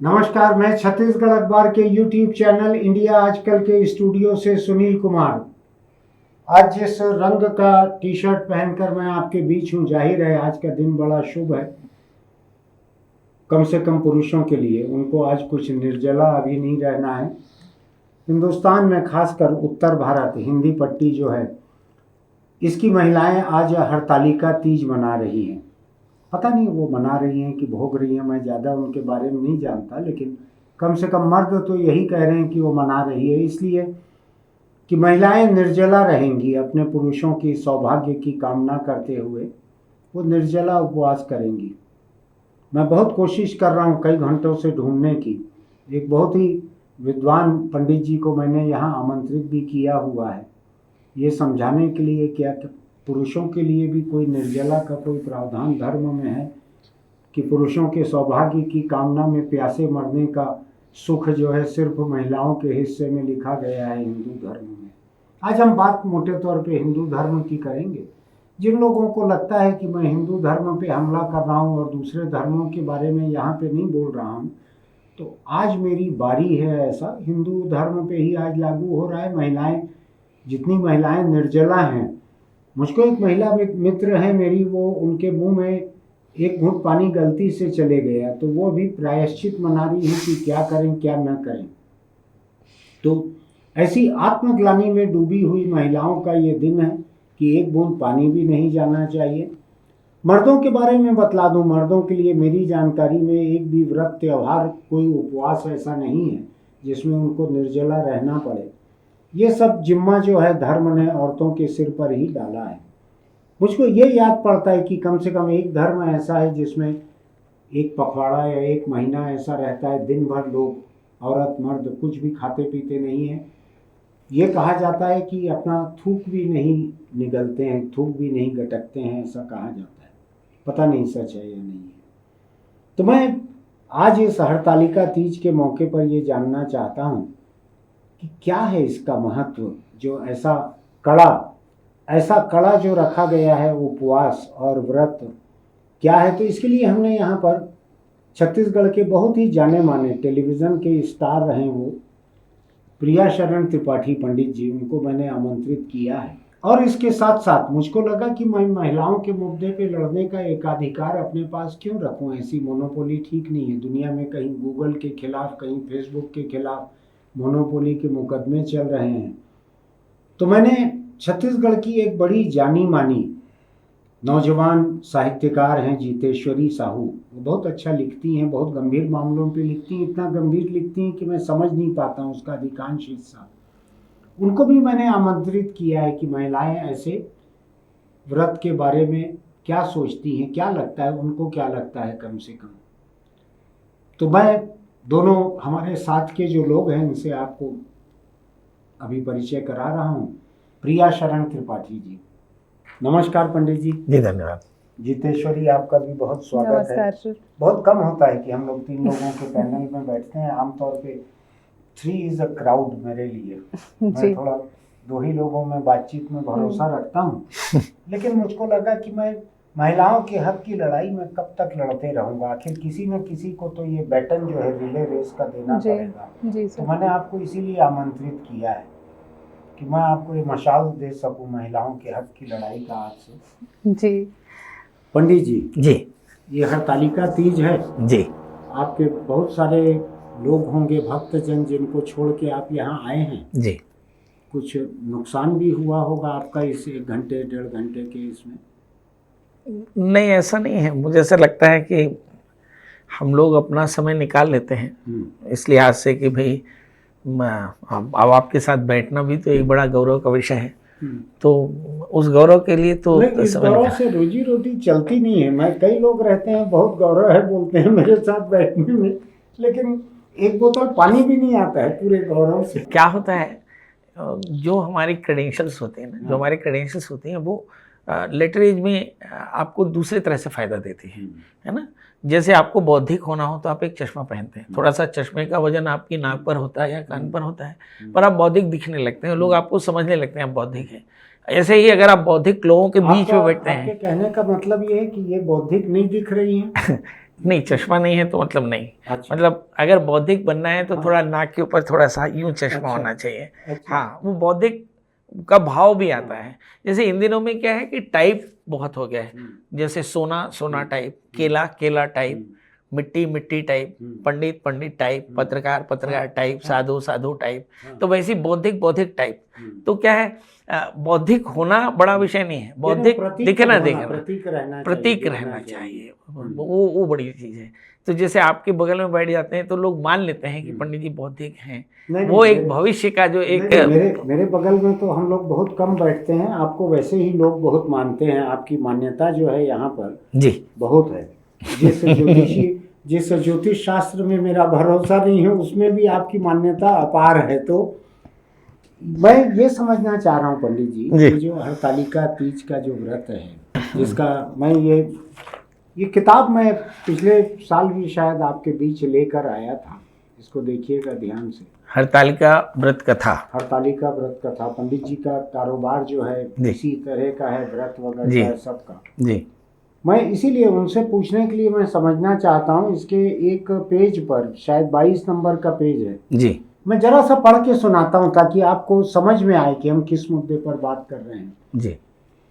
नमस्कार, मैं छत्तीसगढ़ अखबार के यूट्यूब चैनल इंडिया आजकल के स्टूडियो से सुनील कुमार। आज जिस रंग का टी शर्ट पहनकर मैं आपके बीच हूँ, जाहिर है आज का दिन बड़ा शुभ है, कम से कम पुरुषों के लिए। उनको आज कुछ निर्जला अभी नहीं रहना है। हिंदुस्तान में खासकर उत्तर भारत, हिंदी पट्टी जो है, इसकी महिलाएं आज हरतालिका तीज मना रही हैं। पता नहीं वो मना रही हैं कि भोग रही हैं, मैं ज़्यादा उनके बारे में नहीं जानता, लेकिन कम से कम मर्द तो यही कह रहे हैं कि वो मना रही है, इसलिए कि महिलाएं निर्जला रहेंगी। अपने पुरुषों की सौभाग्य की कामना करते हुए वो निर्जला उपवास करेंगी। मैं बहुत कोशिश कर रहा हूँ कई घंटों से ढूंढने की। एक बहुत ही विद्वान पंडित जी को मैंने यहाँ आमंत्रित भी किया हुआ है, ये समझाने के लिए क्या पुरुषों के लिए भी कोई निर्जला का कोई प्रावधान धर्म में है कि पुरुषों के सौभाग्य की कामना में प्यासे मरने का सुख जो है सिर्फ महिलाओं के हिस्से में लिखा गया है हिंदू धर्म में। आज हम बात मोटे तौर पे हिंदू धर्म की करेंगे। जिन लोगों को लगता है कि मैं हिंदू धर्म पे हमला कर रहा हूँ और दूसरे धर्मों के बारे में यहाँ पे नहीं बोल रहा हूँ, तो आज मेरी बारी है। ऐसा हिंदू धर्म पे ही आज लागू हो रहा है। महिलाएं, जितनी महिलाएं निर्जला हैं, मुझको एक महिला मित्र है मेरी, वो उनके मुंह में एक घूंट पानी गलती से चले गया तो वो भी प्रायश्चित मना रही है कि क्या करें क्या न करें। तो ऐसी आत्मग्लानि में डूबी हुई महिलाओं का ये दिन है कि एक बूंद पानी भी नहीं जाना चाहिए। मर्दों के बारे में बतला दूं, मर्दों के लिए मेरी जानकारी में एक भी व्रत त्योहार, कोई उपवास ऐसा नहीं है जिसमें उनको निर्जला रहना पड़े। ये सब जिम्मा जो है धर्म ने औरतों के सिर पर ही डाला है। मुझको ये याद पड़ता है कि कम से कम एक धर्म ऐसा है जिसमें एक पखवाड़ा या एक महीना ऐसा रहता है, दिन भर लोग, औरत मर्द कुछ भी खाते पीते नहीं है। ये कहा जाता है कि अपना थूक भी नहीं निगलते हैं, थूक भी नहीं गटकते हैं, ऐसा कहा जाता है। पता नहीं सच है या नहीं है। तो मैं आज इस हरतालिका तीज के मौके पर ये जानना चाहता हूँ कि क्या है इसका महत्व, जो ऐसा कड़ा जो रखा गया है उपवास और व्रत क्या है। तो इसके लिए हमने यहाँ पर छत्तीसगढ़ के बहुत ही जाने माने टेलीविज़न के स्टार रहे वो प्रिया शरण त्रिपाठी पंडित जी, उनको मैंने आमंत्रित किया है। और इसके साथ साथ मुझको लगा कि मैं महिलाओं के मुद्दे पे लड़ने का एकाधिकार अपने पास क्यों रखूं। ऐसी मोनोपोली ठीक नहीं है। दुनिया में कहीं गूगल के खिलाफ, कहीं फेसबुक के खिलाफ मोनोपोली के मुकदमे चल रहे हैं। तो मैंने छत्तीसगढ़ की एक बड़ी जानी मानी नौजवान साहित्यकार हैं जीतेश्वरी साहू, वो बहुत अच्छा लिखती हैं, बहुत गंभीर मामलों पे लिखती हैं, इतना गंभीर लिखती हैं कि मैं समझ नहीं पाता हूँ उसका अधिकांश हिस्सा। उनको भी मैंने आमंत्रित किया है कि महिलाएं ऐसे व्रत के बारे में क्या सोचती हैं, क्या लगता है उनको, क्या लगता है कम से कम। तो मैं दोनों हमारे साथ के जो लोग हैं इनसे आपको अभी परिचय करा रहा हूँ। प्रिया शरण त्रिपाठी जी, नमस्कार पंडित जी। जी धन्यवाद। जीतेश्वरी, आपका भी बहुत स्वागत है। बहुत कम होता है कि हम लोग 3 लोगों के पैनल में बैठते हैं। आमतौर पे 3 इज अ क्राउड मेरे लिए। मैं थोड़ा 2 ही लोगों में बातचीत में भरोसा रखता हूँ, लेकिन मुझको लगा कि मैं महिलाओं के हक की लड़ाई में कब तक लड़ते रहूंगा। आखिर किसी न किसी को तो ये बैटन जो है रिले रेस का देना पड़ेगा। तो मैंने आपको इसीलिए आमंत्रित किया है कि मैं आपको ये मशाल दे सकूं महिलाओं के हक की लड़ाई का आज से। जी पंडित जी, जी, ये हरतालिका तीज है जी। आपके बहुत सारे लोग होंगे, भक्तजन, जिनको छोड़ के आप यहाँ आए हैं। जी। कुछ नुकसान भी हुआ होगा आपका इस 1 घंटे 1.5 घंटे के इसमें? नहीं, ऐसा नहीं है। मुझे ऐसा लगता है कि हम लोग अपना समय निकाल लेते हैं इस लिहाज से कि भाई अब आपके साथ बैठना भी तो एक बड़ा गौरव का विषय है। तो उस गौरव के लिए तो इस गौरव से रोजी रोटी चलती नहीं है। मैं, कई लोग रहते हैं बहुत गौरव है बोलते हैं मेरे साथ बैठने में, लेकिन एक बोतल पानी भी नहीं आता है पूरे गौरव से। क्या होता है, जो हमारी क्रेडेंशियल्स होते हैं ना, जो हमारे क्रेडेंशियल्स होती हैं वो लेटर एज में आपको दूसरे तरह से फ़ायदा देती है ना। जैसे आपको बौद्धिक होना हो तो आप एक चश्मा पहनते हैं, थोड़ा सा चश्मे का वजन आपकी नाक पर होता है या कान पर होता है, पर आप बौद्धिक दिखने लगते हैं, लोग आपको समझने लगते हैं आप बौद्धिक हैं। ऐसे ही अगर आप बौद्धिक लोगों के बीच में बैठते हैं। आपके कहने का मतलब ये है कि ये बौद्धिक नहीं दिख रही हैं? नहीं, चश्मा नहीं है तो मतलब नहीं। अच्छा। मतलब अगर बौद्धिक बनना है तो हाँ। थोड़ा नाक के ऊपर थोड़ा सा यूं चश्मा अच्छा। होना चाहिए। अच्छा। हाँ, वो बौद्धिक का भाव भी आता है। जैसे इन दिनों में क्या है कि टाइप बहुत हो गया है। जैसे सोना सोना टाइप, केला केला टाइप, मिट्टी मिट्टी टाइप, पंडित पंडित टाइप, पत्रकार पत्रकार टाइप, साधु साधु टाइप। तो वैसी बौद्धिक बौद्धिक टाइप। तो क्या है, बौद्धिक होना बड़ा विषय नहीं है, बौद्धिक दिखना दिखना, प्रतीक रहना चाहिए, वो बड़ी चीज है। तो जैसे आपके बगल में बैठ जाते हैं तो लोग मान लेते हैं कि पंडित जी बौद्धिक हैं। वो एक भविष्य का जो एक मेरे बगल में तो हम लोग बहुत कम बैठते हैं, आपको वैसे ही लोग बहुत मानते हैं। आपकी मान्यता जो है यहाँ पर जी बहुत है। जिस ज्योतिष शास्त्र में मेरा भरोसा नहीं है उसमें भी आपकी मान्यता अपार है। तो मैं ये समझना चाह रहा हूँ पंडित जी, ये जो हरतालिका तीज का जो व्रत है, जिसका मैं ये किताब मैं पिछले साल भी शायद आपके बीच लेकर आया था, इसको देखिएगा ध्यान से। हरतालिका व्रत कथा, हरतालिका व्रत कथा। पंडित जी का कारोबार जो है इसी तरह का है, व्रत वगैरह का सबका जी। मैं इसीलिए उनसे पूछने के लिए मैं समझना चाहता हूँ। इसके एक पेज पर शायद 22 नंबर का पेज है जी, मैं जरा सा पढ़ के सुनाता हूँ ताकि आपको समझ में आए कि हम किस मुद्दे पर बात कर रहे हैं जी।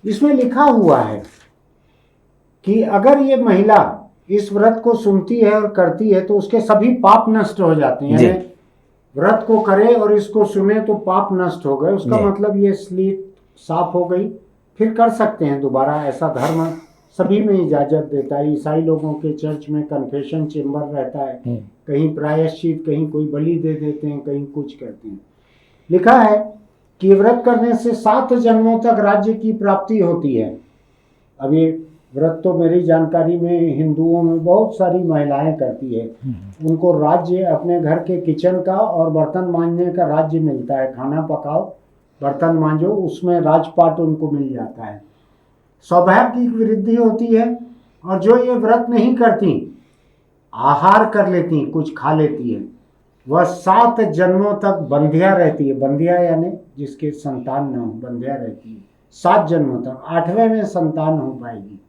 इसमें लिखा हुआ है कि अगर ये महिला इस व्रत को सुनती है और करती है तो उसके सभी पाप नष्ट हो जाते हैं। यानी व्रत को करे और इसको सुने तो पाप नष्ट हो गए, उसका मतलब ये स्लेट साफ हो गई, फिर कर सकते हैं दोबारा। ऐसा धर्म सभी में इजाजत देता है। ईसाई लोगों के चर्च में कन्फेशन चेम्बर रहता है, कहीं प्रायश्चित, कहीं कोई बलि दे देते हैं, कहीं कुछ करते हैं। लिखा है कि व्रत करने से 7 जन्मों तक राज्य की प्राप्ति होती है। अब ये व्रत तो मेरी जानकारी में हिंदुओं में बहुत सारी महिलाएं करती है। उनको राज्य अपने घर के किचन का और बर्तन मांजने का राज्य मिलता है। खाना पकाओ, बर्तन मांजो, उसमें राजपाट उनको मिल जाता है। सौभाग्य की वृद्धि होती है। और जो ये व्रत नहीं करती, आहार कर लेती, कुछ खा लेती है, वह 7 जन्मों तक बंध्या रहती है। बंध्या यानी जिसके संतान न हो, बंध्या रहती है 7 जन्मों तक। 8वें में संतान हो पाएगी।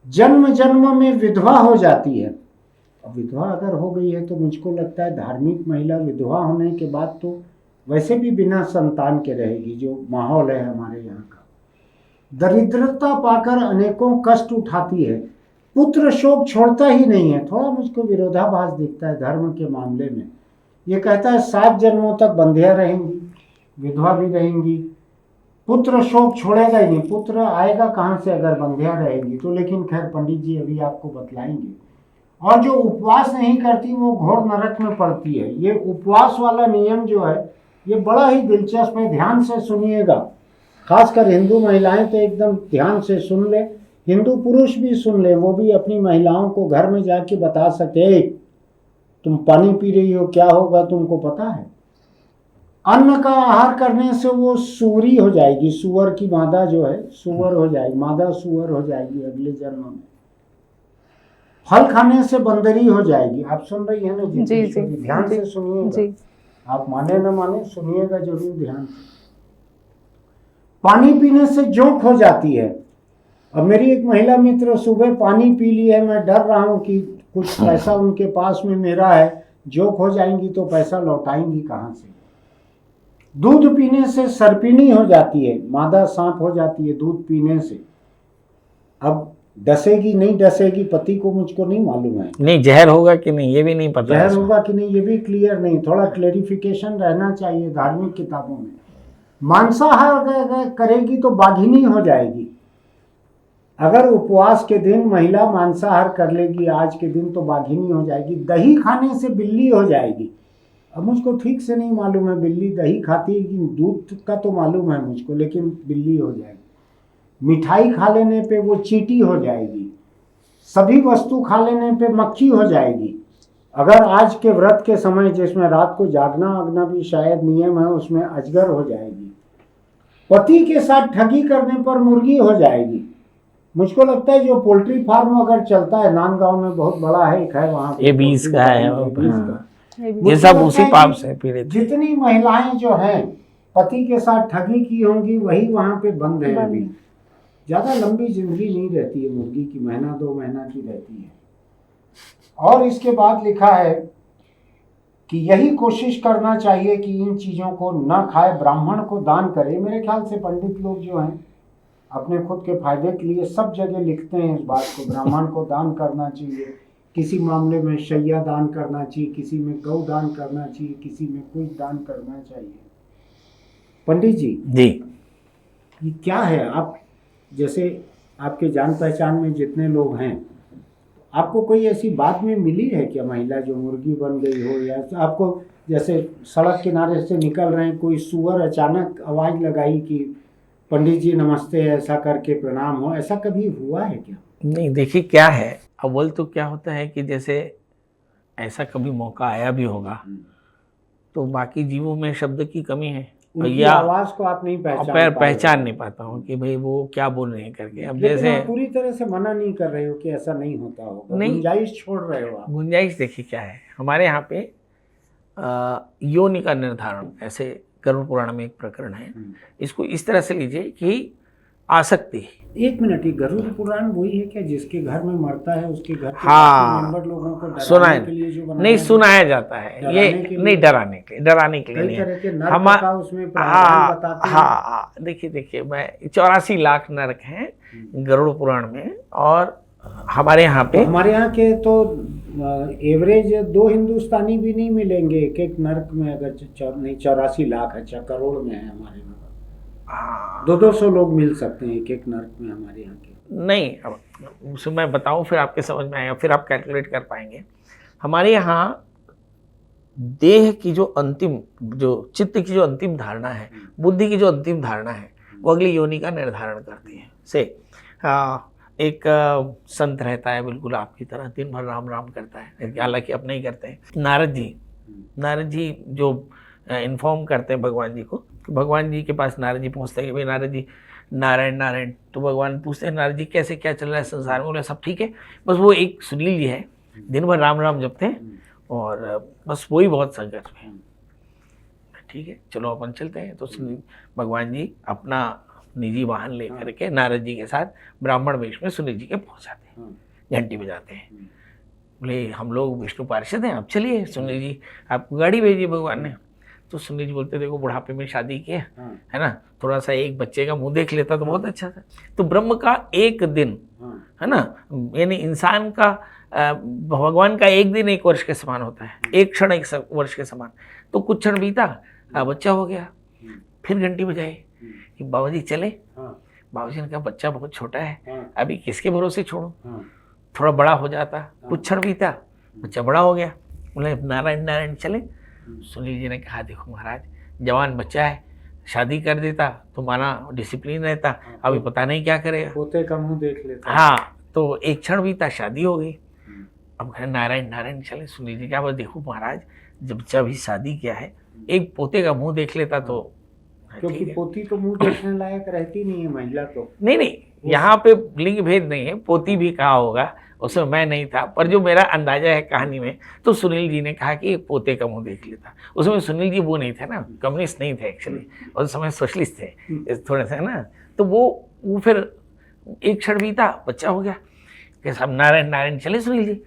जन्म जन्म में विधवा हो जाती है। अब विधवा अगर हो गई है तो मुझको लगता है धार्मिक महिला विधवा होने के बाद तो वैसे भी बिना संतान के रहेगी, जो माहौल है हमारे यहाँ का। दरिद्रता पाकर अनेकों कष्ट उठाती है। पुत्र शोक छोड़ता ही नहीं है। थोड़ा मुझको विरोधाभास दिखता है धर्म के मामले में। ये कहता है 7 जन्मों तक बंध्या रहेंगी, विधवा भी रहेंगी, पुत्र शोक छोड़ेगा ही नहीं। पुत्र आएगा कहाँ से अगर बंध्या रहेगी तो। लेकिन खैर पंडित जी अभी आपको बतलाएंगे। और जो उपवास नहीं करती वो घोर नरक में पड़ती है। ये उपवास वाला नियम जो है ये बड़ा ही दिलचस्प है, ध्यान से सुनिएगा। खासकर हिंदू महिलाएं तो एकदम ध्यान से सुन ले, हिंदू पुरुष भी सुन ले, वो भी अपनी महिलाओं को घर में जाके बता सके तुम पानी पी रही हो, क्या होगा तुमको पता है। अन्न का आहार करने से वो सूरी हो जाएगी, सुअर की मादा जो है सुअर हो जाएगी, मादा सुअर हो जाएगी अगले जन्म में। फल खाने से बंदरी हो जाएगी। आप सुन रही है ना जी? जी, ध्यान से सुनिएगा। आप माने न माने सुनिएगा जरूर ध्यान से। पानी पीने से जोंक हो जाती है। अब मेरी एक महिला मित्र सुबह पानी पी ली है, मैं डर रहा हूं कि कुछ पैसा उनके पास में मेरा है, जोंक हो जाएंगी तो पैसा लौटाएंगी कहां से। दूध पीने से सर्पिणी हो जाती है, मादा सांप हो जाती है दूध पीने से। अब डसेगी नहीं डसेगी पति को मुझको नहीं मालूम है। नहीं, जहर होगा कि नहीं ये भी नहीं पता। जहर होगा कि नहीं ये भी क्लियर नहीं, थोड़ा क्लेरिफिकेशन रहना चाहिए धार्मिक किताबों में। मांसाहार अगर करेगी तो बाघिनी हो जाएगी। अगर उपवास के दिन महिला मांसाहार कर लेगी आज के दिन तो बाघिनी हो जाएगी। दही खाने से बिल्ली हो जाएगी। अब मुझको ठीक से नहीं मालूम है बिल्ली दही खाती है कि दूध का तो मालूम है मुझको, लेकिन बिल्ली हो जाएगी। मिठाई खा लेने पे वो चींटी हो जाएगी। सभी वस्तु खा लेने पे मक्खी हो जाएगी। अगर आज के व्रत के समय जिसमें रात को जागना आगना भी शायद नियम है उसमें अजगर हो जाएगी। पति के साथ ठगी करने पर मुर्गी हो जाएगी। मुझको लगता है जो पोल्ट्री फार्म अगर चलता है नांदगांव में बहुत बड़ा है, एक है वहाँ ये 20 का है, ये सब उसी पाप से पीड़ित। जितनी महिलाएं जो हैं पति के साथ ठगी की होंगी वही वहाँ पे बंद है। अभी ज्यादा लंबी जिंदगी नहीं रहती है मुर्गी की, महीना 2 महीना की रहती है। और इसके बाद लिखा है कि यही कोशिश करना चाहिए कि इन चीज़ों को न खाए, ब्राह्मण को दान करे। मेरे ख्याल से पंडित लोग जो हैं अपने खुद के फायदे के लिए सब जगह लिखते हैं इस बात को, ब्राह्मण को दान करना चाहिए, किसी मामले में शैया दान करना चाहिए, किसी में गौ दान करना चाहिए, किसी में कुछ दान करना चाहिए। पंडित जी ये क्या है? आप जैसे आपके जान पहचान में जितने लोग हैं, आपको कोई ऐसी बात में मिली है क्या महिला जो मुर्गी बन गई हो, या आपको जैसे सड़क किनारे से निकल रहे हैं कोई सुअर अचानक आवाज़ लगाई कि पंडित जी नमस्ते, ऐसा करके प्रणाम हो, ऐसा कभी हुआ है क्या? नहीं, देखिए क्या है, अव्वल तो क्या होता है कि जैसे ऐसा कभी मौका आया भी होगा तो बाकी जीवों में शब्द की कमी है, उनकी आवाज को आप नहीं पहचान नहीं पाता हूँ कि भाई वो क्या बोल रहे हैं करके। अब जैसे पूरी तरह से मना नहीं कर रहे हो कि ऐसा नहीं होता होगा, नहीं, गुंजाइश छोड़ रहे हो आप। गुंजाइश देखिए क्या है, हमारे यहाँ पे योनि का निर्धारण, ऐसे गरुड़ पुराण में एक प्रकरण है, इसको इस तरह से लीजिए कि आसक्ति। एक मिनट, ये गरुड़ पुराण वही है क्या जिसके घर में मरता है उसके घर के मेंबर लोगों को सुनाया के लिए जो नहीं सुनाया जाता है, ये नहीं डराने के लिए हम हाँ देखिए मैं 84 लाख नरक हैं गरुड़ पुराण में, और हमारे यहाँ के तो एवरेज 2 हिंदुस्तानी भी नहीं मिलेंगे एक नरक में, अगर 84 लाख, अच्छा करोड़ में है हमारे यहाँ, 200 लोग मिल सकते हैं एक नर्क में हमारे यहाँ के। नहीं, अब उसमें मैं बताऊं फिर आपके समझ में आएगा, फिर आप कैलकुलेट कर पाएंगे। हमारे यहाँ देह की जो अंतिम, जो चित्त की जो अंतिम धारणा है, बुद्धि की जो अंतिम धारणा है, वो अगली योनि का निर्धारण करती है। से एक संत रहता है बिल्कुल आपकी तरह, दिन भर राम राम करता है, हालांकि अब नहीं करते हैं। नारद जी जो इन्फॉर्म करते हैं भगवान जी को, भगवान जी के पास नारद जी पहुँचते हैं कि भाई नारद जी नारायण नारायण, तो भगवान पूछते हैं नारद जी कैसे, क्या चल रहा है संसार में? बोले सब ठीक है, बस वो एक सुनील जी है दिन भर राम राम जपते हैं और बस वही बहुत संकट में। ठीक है चलो अपन चलते हैं। तो भगवान जी अपना निजी वाहन लेकर के नारद जी के साथ ब्राह्मण वेश में सुनील जी के पहुँच जाते हैं, घंटी बजाते हैं। बोले हम लोग विष्णु पार्षद हैं, आप चलिए सुनील जी, आपको गाड़ी भेजी भगवान ने। तो सुनील जी बोलते देखो बुढ़ापे में शादी की है ना, थोड़ा सा एक बच्चे का मुंह देख लेता तो बहुत अच्छा था। तो ब्रह्म का एक दिन है ना, यानी इंसान का भगवान का एक दिन 1 वर्ष के समान होता है, एक क्षण 1 वर्ष के समान। तो कुछ क्षण बीता, बच्चा हो गया, फिर घंटी बजाई कि बाबा जी चले। बाबा जी ने कहा बच्चा बहुत छोटा है, अभी किसके भरोसे छोड़ो, थोड़ा बड़ा हो जाता। कुछ क्षण बीता, बच्चा बड़ा हो गया, बोले नारायण नारायण चले। सुनील जी ने कहा देखो महाराज, जवान बच्चा है, शादी कर देता तो माना डिसिप्लिन रहता, अभी पता नहीं क्या करेगा, पोते का मुंह देख लेता। हाँ, तो एक क्षण बीता, शादी हो गई। अब घर नारायण नारायण चले। सुनील जी क्या, बस देखो महाराज, जब बच्चा भी शादी किया है, एक पोते का मुंह देख लेता तो, क्योंकि पोती तो मुंह देखने लायक रहती नहीं है महिला तो। नहीं, यहाँ पे लिंग भेद नहीं है, पोती भी कहा होगा, उसमें मैं नहीं था, पर जो मेरा अंदाजा है कहानी में, तो सुनील जी ने कहा कि एक पोते का मुंह देख लेता। उसमें सुनील जी वो नहीं थे ना, कम्युनिस्ट नहीं थे एक्चुअली, उस समय सोशलिस्ट थे थोड़े से ना। तो वो फिर एक क्षण बीता, बच्चा हो गया, कि सब नारायण नारायण चले सुनील जी।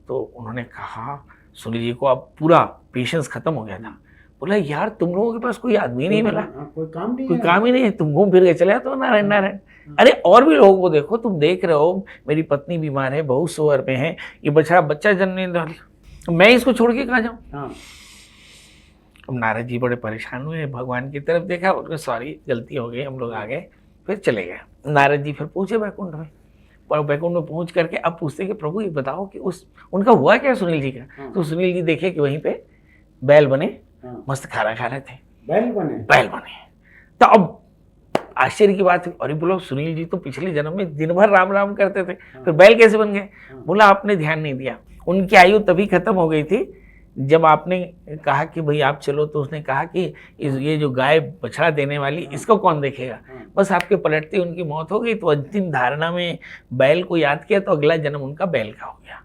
तो उन्होंने कहा सुनील जी को अब पूरा पेशेंस खत्म हो गया था। बोला यार तुम लोगों के पास कोई आदमी नहीं मिला, कोई काम ही नहीं है, तुम घूम फिर के चले तो नारायण नारायण। अरे और भी लोगों को देखो, तुम देख रहे हो मेरी पत्नी बीमार है, बहू सोअर में है, ये बछड़ा बच्चा जन्म वाली, मैं इसको छोड़ के कहाँ जाऊँ। अब नारद जी बड़े परेशान हुए, भगवान की तरफ देखा, उनको सॉरी गलती हो गई, हम लोग आ गए, फिर चले गए। नारद जी फिर पहुँचे वैकुंठ में, पर वैकुंठ में पहुँच करके अब पूछते कि प्रभु ये बताओ कि उनका हुआ क्या सुनील जी का। तो सुनील जी देखे कि वहीं पे बैल बने, मस्त खाना खा रहे थे। बैल बने। तो अब आश्चर्य की बात है, अरे बोलो सुनील जी तो पिछले जन्म में दिन भर राम राम करते थे, फिर बैल कैसे बन गए? बोला आपने ध्यान नहीं दिया, उनकी आयु तभी खत्म हो गई थी जब आपने कहा कि भाई आप चलो, तो उसने कहा कि ये जो गाय बछड़ा देने वाली, इसको कौन देखेगा। बस आपके पलटते उनकी मौत हो गई, तो अंतिम धारणा में बैल को याद किया, तो अगला जन्म उनका बैल का हो गया।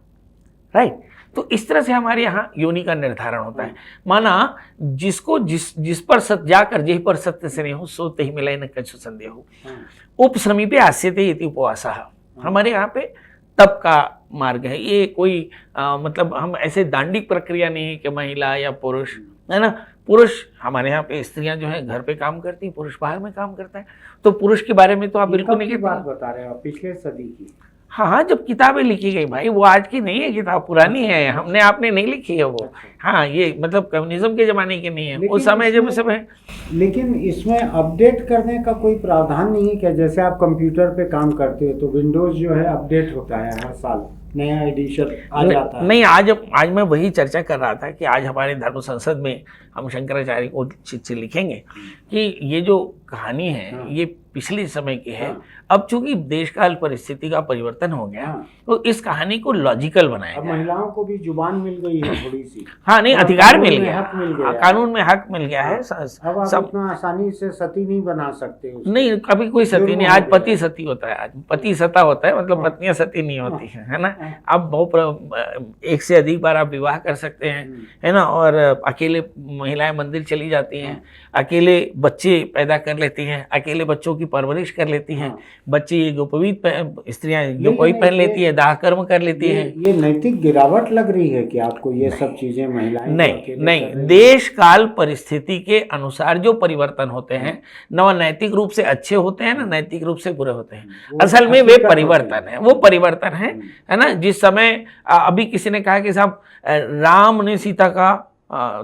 राइट। तो इस तरह से हमारे यहाँ योनि का निर्धारण होता है। माना जिसको जिस पर सत्य जाकर जेहि पर सत्य से नहीं हो, सो ते ही मिलाए न कछु संदेह हो। उपश्रमी पे आस्यते इति उपवासा। हमारे यहाँ पे तप का मार्ग है। ये कोई मतलब हम ऐसे दांडिक प्रक्रिया नहीं है कि महिला या पुरुष, है ना। पुरुष हमारे यहाँ पे स्त्रियां जो है घर पे काम करती हैं, पुरुष बाहर में काम करता है। तो पुरुष के बारे में तो आप बिल्कुल नहीं बात बता रहे हो, पिछले सदी की। हाँ हाँ, जब किताबें लिखी गई भाई, वो आज की नहीं है किताब, पुरानी है, हमने आपने नहीं लिखी है वो। हाँ, ये मतलब कम्युनिज्म के जमाने की नहीं है, उस समय जब समय। लेकिन इसमें अपडेट करने का कोई प्रावधान नहीं है क्या? जैसे आप कंप्यूटर पे काम करते हो तो विंडोज जो है अपडेट होता है हर साल, नया एडिशन आ जाता है। नहीं, आज मैं वही चर्चा कर रहा था कि आज हमारे धर्म संसद में हम शंकराचार्य को चिट्ठी लिखेंगे कि ये जो कहानी है ये पिछले समय की है। अब चूंकि देश काल परिस्थिति का परिवर्तन हो गया तो इस कहानी को लॉजिकल बनाया अब महिलाओं को भी जुबान मिल गई है थोड़ी सी। हाँ, नहीं, अधिकार मिल गया, हक मिल गया, कानून में हक मिल गया है। अब आप इतना आसानी से सती नहीं बना सकते। नहीं, कभी कोई सती नहीं, आज पति सती होता है, आज पति सता होता है, मतलब पत्नियां सती नहीं होती है ना। अब बहुत एक से अधिक बार आप विवाह कर सकते हैं, है ना। और अकेले महिलाएं मंदिर चली जाती हैं, अकेले बच्चे पैदा कर लेती हैं, अकेले बच्चों की परवरिश कर लेती हैं, बच्चे यज्ञोपवीत स्त्रियां यज्ञोपवीत पहन लेती है, दाह कर्म कर लेती हैं। ये नैतिक गिरावट लग रही है कि आपको ये सब चीजें महिलाएं नहीं, देश काल परिस्थिति के अनुसार जो परिवर्तन होते हैं न, वो नैतिक रूप से अच्छे होते हैं ना नैतिक रूप से बुरे होते हैं। असल में वे परिवर्तन है, वो परिवर्तन है ना। जिस समय अभी किसी ने कहा कि साहब राम ने सीता का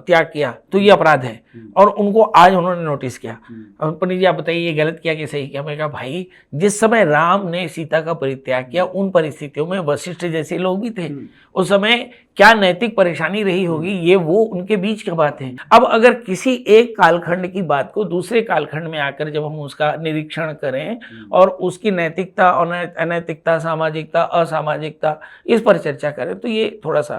त्याग किया तो ये अपराध है, और उनको आज उन्होंने नोटिस किया। पंडित जी आप बताइए ये गलत किया कि सही किया? मैं कहा भाई, जिस समय राम ने सीता का परित्याग किया उन परिस्थितियों में वशिष्ठ जैसे लोग भी थे, उस समय क्या नैतिक परेशानी रही होगी, ये वो उनके बीच की बात है। अब अगर किसी एक कालखंड की बात को दूसरे कालखंड में आकर जब हम उसका निरीक्षण करें और उसकी नैतिकता और अनैतिकता, सामाजिकता, असामाजिकता, इस पर चर्चा करें तो ये थोड़ा सा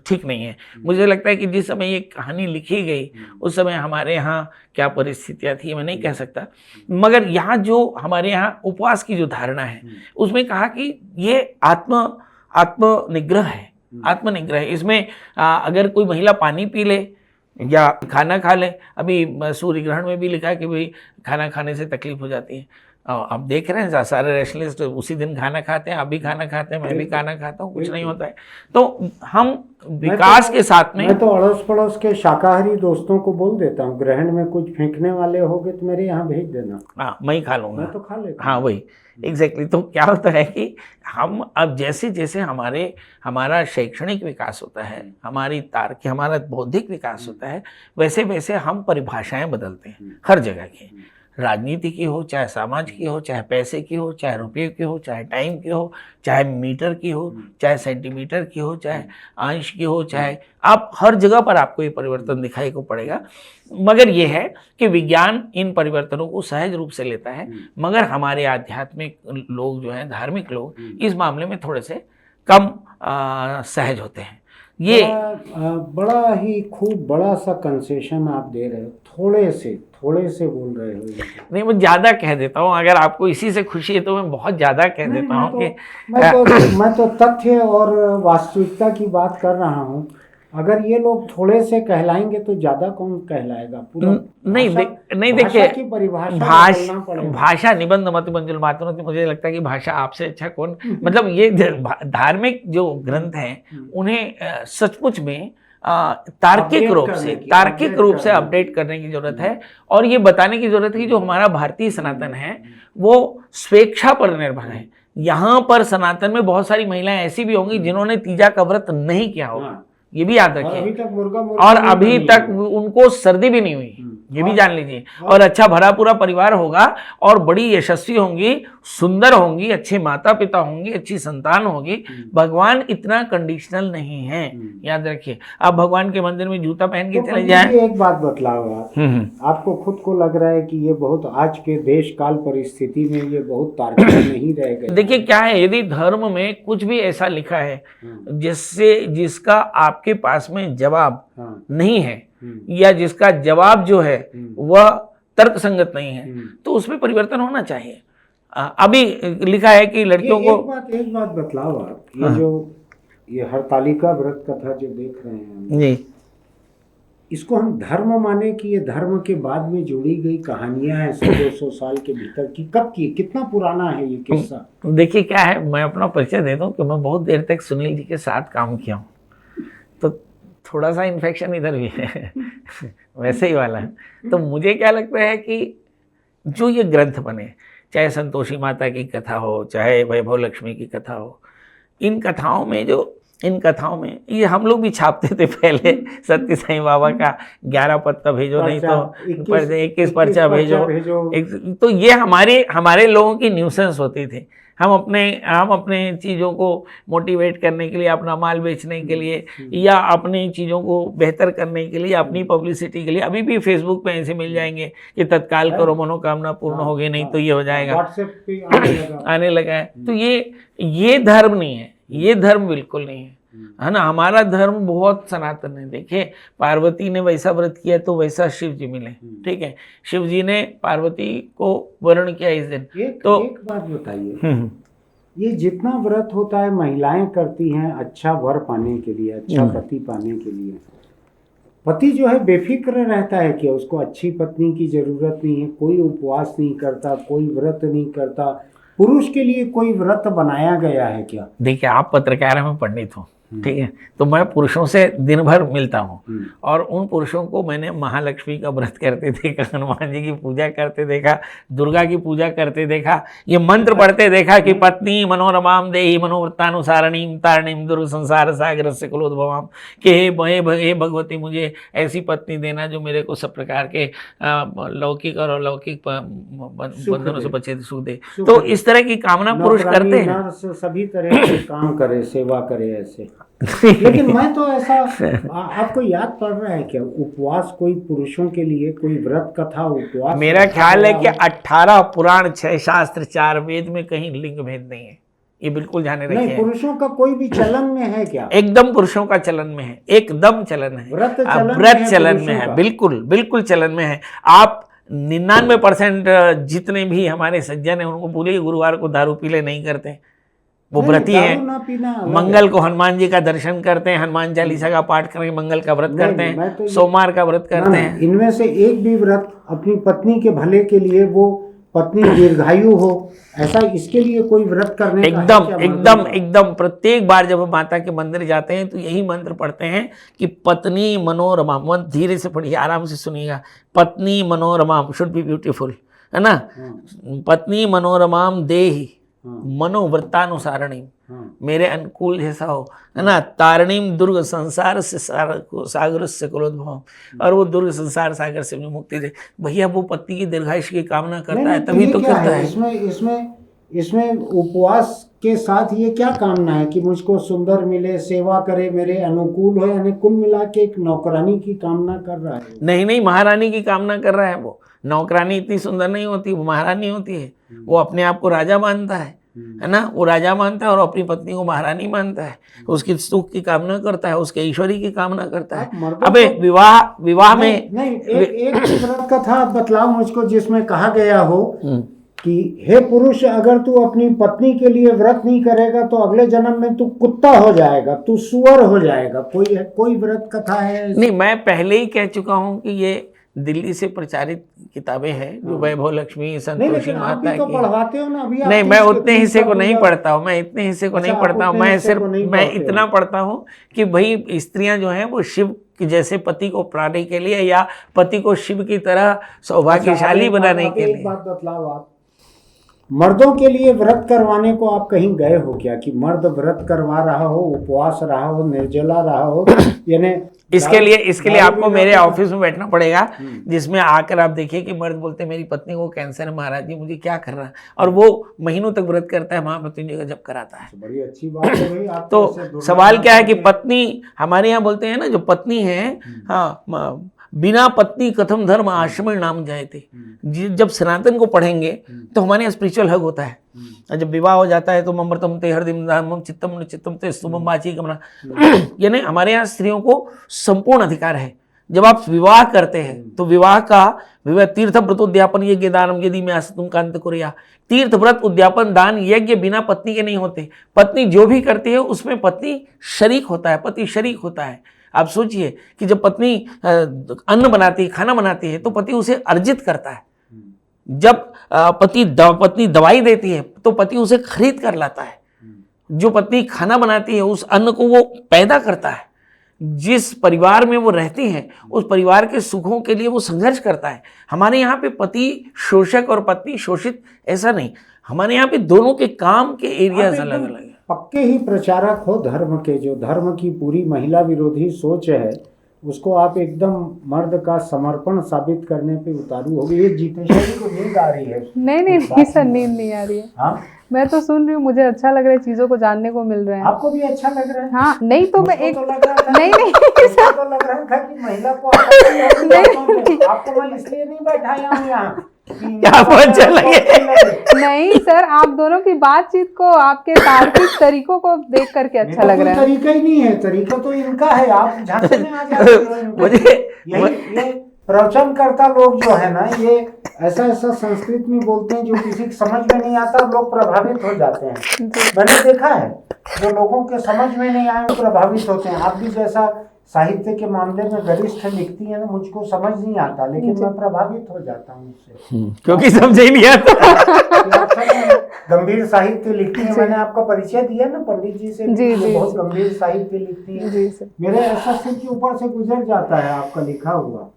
ठीक नहीं है। मुझे लगता है कि जिस समय ये कहानी लिखी गई उस समय हमारे यहाँ क्या परिस्थितियाँ थी मैं नहीं कह सकता, मगर यहाँ जो हमारे यहाँ उपवास की जो धारणा है उसमें कहा कि ये आत्मनिग्रह है, आत्मनिग्रह। इसमें अगर कोई महिला पानी पी ले या खाना खा ले, अभी सूर्य ग्रहण में भी लिखा है कि भाई खाना खाने से तकलीफ हो जाती है। अब देख रहे हैं सारे रेशनलिस्ट उसी दिन खाना खाते हैं, आप भी खाना खाते हैं, मैं भी खाना खाता हूँ, कुछ नहीं होता है। तो हम विकास के साथ में, मैं तो अड़ोस पड़ोस के शाकाहारी दोस्तों को बोल देता हूँ ग्रहण में कुछ फेंकने वाले होगे तो मेरे यहाँ भेज देना। हाँ, मैं ही खा लूँगा, मैं तो खा लेता। हाँ वही एग्जैक्टली। तो क्या होता है कि हम अब जैसे जैसे हमारा शैक्षणिक विकास होता है, हमारा बौद्धिक विकास होता है, वैसे वैसे हम परिभाषाएं बदलते हैं हर जगह की। राजनीति की हो, चाहे समाज की हो, चाहे पैसे की हो, चाहे रुपये की हो, चाहे टाइम की हो, चाहे मीटर की हो, चाहे सेंटीमीटर की हो, चाहे अंश की हो, चाहे आप हर जगह पर आपको ये परिवर्तन दिखाई को पड़ेगा। मगर ये है कि विज्ञान इन परिवर्तनों को सहज रूप से लेता है, मगर हमारे आध्यात्मिक लोग जो हैं, धार्मिक लोग इस मामले में थोड़े से कम सहज होते हैं। ये बड़ा ही खूब बड़ा सा कंसेशन आप दे रहे हो, थोड़े से बोल रहे हो। नहीं, मैं ज़्यादा कह देता हूँ, अगर आपको इसी से खुशी है तो मैं बहुत ज़्यादा कह देता हूँ कि मैं तो तथ्य और वास्तविकता की बात कर रहा हूँ। अगर ये लोग थोड़े से कहलाएंगे तो ज़्यादा कौन कहलाएगा? पूरा नहीं देखिए, भाषा निबंध मत मंजुल मातृ, मुझे लगता है कि भाषा आपसे अच्छा कौन, मतलब ये धार्मिक जो ग्रंथ हैं उन्हें सचमुच में तार्किक रूप से अपडेट करने की जरूरत है, और ये बताने की जरूरत है कि जो हमारा भारतीय सनातन है वो स्वेच्छा पर निर्भर है। यहाँ पर सनातन में बहुत सारी महिलाएं ऐसी भी होंगी जिन्होंने तीजा का व्रत नहीं किया होगा, ये भी याद रखिए, और अभी तक उनको सर्दी भी नहीं हुई, ये भी जान लीजिए, और अच्छा भरा पूरा परिवार होगा और बड़ी यशस्वी होंगी, सुंदर होंगी, अच्छे माता पिता होंगे, अच्छी संतान होगी। भगवान इतना कंडीशनल नहीं है, याद रखिए। आप भगवान के मंदिर में जूता पहन के चले जाएं। एक बात बतलाओ आप, आपको खुद को लग रहा है कि ये बहुत आज के देश काल परिस्थिति में ये बहुत तार्किक नहीं रह गए? देखिए क्या है, यदि धर्म में कुछ भी ऐसा लिखा है जिसका आपके पास में जवाब नहीं है, या जिसका जवाब जो है वह तर्क संगत नहीं है, तो उसमें परिवर्तन होना चाहिए। अभी लिखा है कि लड़कियों को एक बात बतलाओ आप, ये जो ये हरतालिका व्रत कथा जो देख रहे हैं जी, इसको हम धर्म माने कि ये धर्म के बाद में जोड़ी गई कहानियां हैं 100-200 साल के भीतर की, कब की, कितना पुराना है ये किस्सा? देखिए क्या है, मैं अपना परिचय दे दूं कि मैं बहुत देर तक सुनील जी के साथ काम किया हूँ, तो थोड़ा सा इन्फेक्शन इधर भी है वैसे ही वाला है। तो मुझे क्या लगता है कि जो ये ग्रंथ बने, चाहे संतोषी माता की कथा हो, चाहे वैभव लक्ष्मी की कथा हो, इन कथाओं में ये हम लोग भी छापते थे पहले, सत्य साईं बाबा का 11 पत्ता भेजो, नहीं तो 21 पर्चा भेजो। तो ये हमारे लोगों की न्यूसेंस होती थी। हम अपने चीज़ों को मोटिवेट करने के लिए, अपना माल बेचने के लिए, या अपनी चीज़ों को बेहतर करने के लिए, अपनी पब्लिसिटी के लिए, अभी भी फेसबुक पे ऐसे मिल जाएंगे कि तत्काल करो मनोकामना पूर्ण होगी, नहीं तो ये हो जाएगा, आने लगा है। तो ये धर्म नहीं है, ये धर्म बिल्कुल नहीं है ना। हमारा धर्म बहुत सनातन है। देखिए, पार्वती ने वैसा व्रत किया तो वैसा शिव जी मिले, ठीक है। शिव जी ने पार्वती को वर्ण किया इस दिन। एक बात बताइए, ये जितना व्रत होता है महिलाएं करती हैं अच्छा वर पाने के लिए, अच्छा पति पाने के लिए, पति जो है बेफिक्र रहता है कि उसको अच्छी पत्नी की जरूरत नहीं है, कोई उपवास नहीं करता, कोई व्रत नहीं करता, पुरुष के लिए कोई व्रत बनाया गया है क्या? देखिए, आप पत्रकार हैं, मैं पंडित हूँ, ठीक है, तो मैं पुरुषों से दिन भर मिलता हूँ, और उन पुरुषों को मैंने महालक्ष्मी का व्रत करते देखा, हनुमान जी की पूजा करते देखा, दुर्गा की पूजा करते देखा, ये मंत्र पढ़ते देखा कि पत्नी मनोरमाम देहि मनोवृत्तानुसारणीम तारणीम दुर्ग संसार सागर से कुलोद्भवाम, कि हे भगवती, मुझे ऐसी पत्नी देना जो मेरे को सब प्रकार के लौकिक और अलौकिक बंधनों से बचे सुख दे। तो इस तरह की कामना पुरुष करते हैं, सभी तरह के काम करे, सेवा करे, ऐसे। लेकिन मैं तो ऐसा, आपको याद पड़ रहा है क्या उपवास कोई पुरुषों के लिए कोई व्रत कथा उपवास? मेरा ख्याल है कि 18 पुराण, 6 शास्त्र, 4 वेद में कहीं लिंग भेद नहीं है, ये बिल्कुल ध्यान रखिए। नहीं, पुरुषों का कोई भी चलन में है क्या? एकदम पुरुषों का चलन में है, एकदम चलन है, व्रत चलन में है, बिल्कुल चलन में है। आप 99% जितने भी हमारे सज्जन हैं उनको बोलिए गुरुवार को दारू पीले नहीं करते, वो व्रती है। मंगल को हनुमान जी का दर्शन करते हैं, हनुमान चालीसा का पाठ करके मंगल का व्रत करते हैं, तो सोमवार का व्रत करते हैं। इनमें से एक भी व्रत अपनी पत्नी के भले के लिए, वो पत्नी दीर्घायु हो, ऐसा इसके लिए कोई व्रत करने एकदम प्रत्येक बार जब हम माता के मंदिर जाते हैं तो यही मंत्र पढ़ते हैं कि पत्नी मनोरमा, धीरे से पढ़िए, आराम से सुनिएगा, पत्नी मनोरमा शुड बी ब्यूटीफुल, है ना, पत्नी मनोरमाम देहि मनोवृत्तानुसारणीम, मेरे अनुकूल जैसा हो, है ना, तारणीम दुर्ग संसार से सागर से कुलोद्भव, और वो दुर्ग संसार सागर से मुक्ति दे। भैया, वो पति की दीर्घायुष्य की कामना करता है, तभी तो करता है। इसमें उपवास के साथ ये क्या कामना है कि मुझको सुंदर मिले, सेवा करे, मेरे अनुकूल हो, यानी कुल मिला के एक नौकरानी की कामना कर रहा है? नहीं, महारानी की कामना कर रहा है। वो नौकरानी इतनी सुंदर नहीं होती, वो महारानी होती है। वो अपने आप को राजा मानता है ना, वो राजा मानता है और अपनी पत्नी को महारानी मानता है, उसकी सुख की कामना करता है, उसके ऐश्वर्य की कामना करता है। अबे विवाह में नहीं, एक व्रत कथा बतलाओ मुझको जिसमें कहा गया हो कि हे पुरुष, अगर तू अपनी पत्नी के लिए व्रत नहीं करेगा तो अगले जन्म में तू कुत्ता हो जाएगा, तू सुअर हो जाएगा। कोई व्रत कथा है? नहीं, मैं पहले ही कह चुका हूँ कि ये दिल्ली से प्रचारित किताबें हैं, जो वैभव लक्ष्मी, संतोषी माता तो पढ़वाते हो ना अभी? नहीं, मैं उतने हिस्से को नहीं पढ़ता हूँ, मैं इतने हिस्से को नहीं पढ़ता हूँ। मैं इतना पढ़ता हूँ कि भाई स्त्रियां जो हैं वो शिव जैसे पति को पाने के लिए, या पति को शिव की तरह सौभाग्यशाली बनाने के लिए। एक बात बतलाओ, आप मर्दों के लिए व्रत करवाने को आप कहीं गए हो क्या, कि मर्द व्रत करवा रहा हो, उपवास रहा हो, निर्जला रहा हो? यानी इसके लिए आपको मेरे ऑफिस में बैठना पड़ेगा, जिसमें आकर आप देखिए कि मर्द बोलते मेरी पत्नी को कैंसर है महाराज जी, मुझे क्या करना है, और वो महीनों तक व्रत करता है, महामृत्युंजय का जप कराता है। बड़ी अच्छी बात है भाई। तो सवाल क्या है कि पत्नी, हमारे यहाँ बोलते हैं ना, जो पत्नी है, हाँ, बिना पत्नी कथम धर्म आश्रम नाम जाए थे। जब सनातन को पढ़ेंगे तो हमारे यहाँ स्पिरिचुअल हग होता है, और जब विवाह हो जाता है तो ममृतम ते हरदिम चित्तम चित्तम ते सुमम बाची कमना, यानी हमारे यहाँ स्त्रियों को संपूर्ण अधिकार है। जब आप विवाह करते हैं तो विवाह तीर्थ व्रत उद्यापन यज्ञ दानम यदि में आसतुम कांत कुरिया, तीर्थ व्रत उद्यापन दान यज्ञ बिना पत्नी के नहीं होते। पत्नी जो भी करती है उसमें पति शरीक होता है, आप सोचिए कि जब पत्नी अन्न बनाती है, खाना बनाती है, तो पति उसे अर्जित करता है। जब पत्नी दवाई देती है तो पति उसे खरीद कर लाता है। जो पत्नी खाना बनाती है उस अन्न को वो पैदा करता है। जिस परिवार में वो रहती हैं उस परिवार के सुखों के लिए वो संघर्ष करता है। हमारे यहाँ पे पति शोषक और पत्नी शोषित ऐसा नहीं, हमारे यहाँ पे दोनों के काम के एरियाज अलग अलग हैं। पक्के ही प्रचारक हो धर्म के, जो धर्म की पूरी महिला विरोधी सोच है उसको आप एकदम मर्द का समर्पण साबित करने पे उतारू हो गए। ये जीतेश्वरी को नींद आ रही है? नहीं सर, नींद नहीं आ रही है। हाँ, मैं तो सुन रही हूँ, मुझे अच्छा लग रहा है, चीजों को जानने को मिल रहे हैं। आपको भी अच्छा लग रहा है? हाँ, नहीं तो मैं एक तो लग रहा था, नहीं मुझको तो लग रहा था कि महिला को आपको मैं इसलिए नहीं बैठाया हूँ यहाँ आपको अच्छा लगे। नहीं सर, आप दोनों की बातचीत को, आपके तार्किक तरीकों को देख करके अच्छा लग रहा है। तरीका ही नहीं है, तरीका तो इनका है, आप झांसे में आ जाते हो। ये प्रवचनकर्ता लोग जो है ना, ये ऐसा ऐसा संस्कृत में बोलते हैं जो किसी को समझ में नहीं आता, लोग प्रभावित हो जाते हैं। मैंने देखा है, जो लोगों के समझ में नहीं आए वो प्रभावित होते हैं। आप भी जैसा साहित्य के मामले में गरिष्ठ लिखती है ना, मुझको समझ नहीं आता, लेकिन मैं प्रभावित हो जाता हूँ उससे, क्योंकि समझ ही नहीं आता। गंभीर साहित्य लिखती है। मैंने आपका परिचय दिया ना पंडित जी से, जी, बहुत गंभीर साहित्य लिखती है। जी सर, मेरे ऐसा सिर के ऊपर से गुजर जाता है आपका लिखा हुआ,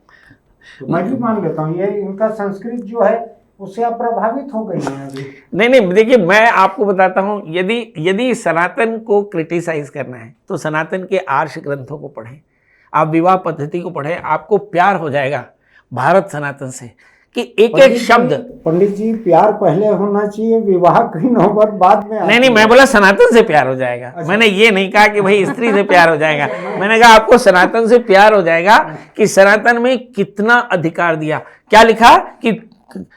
तो मैं भी मान लेता हूँ ये इनका संस्कृत जो है उससे आप प्रभावित हो गई हैं अभी। नहीं, देखिए मैं आपको बताता हूँ, यदि सनातन को क्रिटिसाइज करना है तो सनातन के आर्ष ग्रंथों को पढ़ें, आप विवाह पद्धति को पढ़ें, आपको प्यार हो जाएगा भारत सनातन से कि एक एक शब्द। पंडित जी, प्यार पहले होना चाहिए, विवाह की नौबत बाद में। नहीं, मैं बोला सनातन से प्यार हो जाएगा। अच्छा। मैंने ये नहीं कहा कि भाई स्त्री से प्यार हो जाएगा। मैंने कहा आपको सनातन से प्यार हो जाएगा कि सनातन में कितना अधिकार दिया। क्या लिखा कि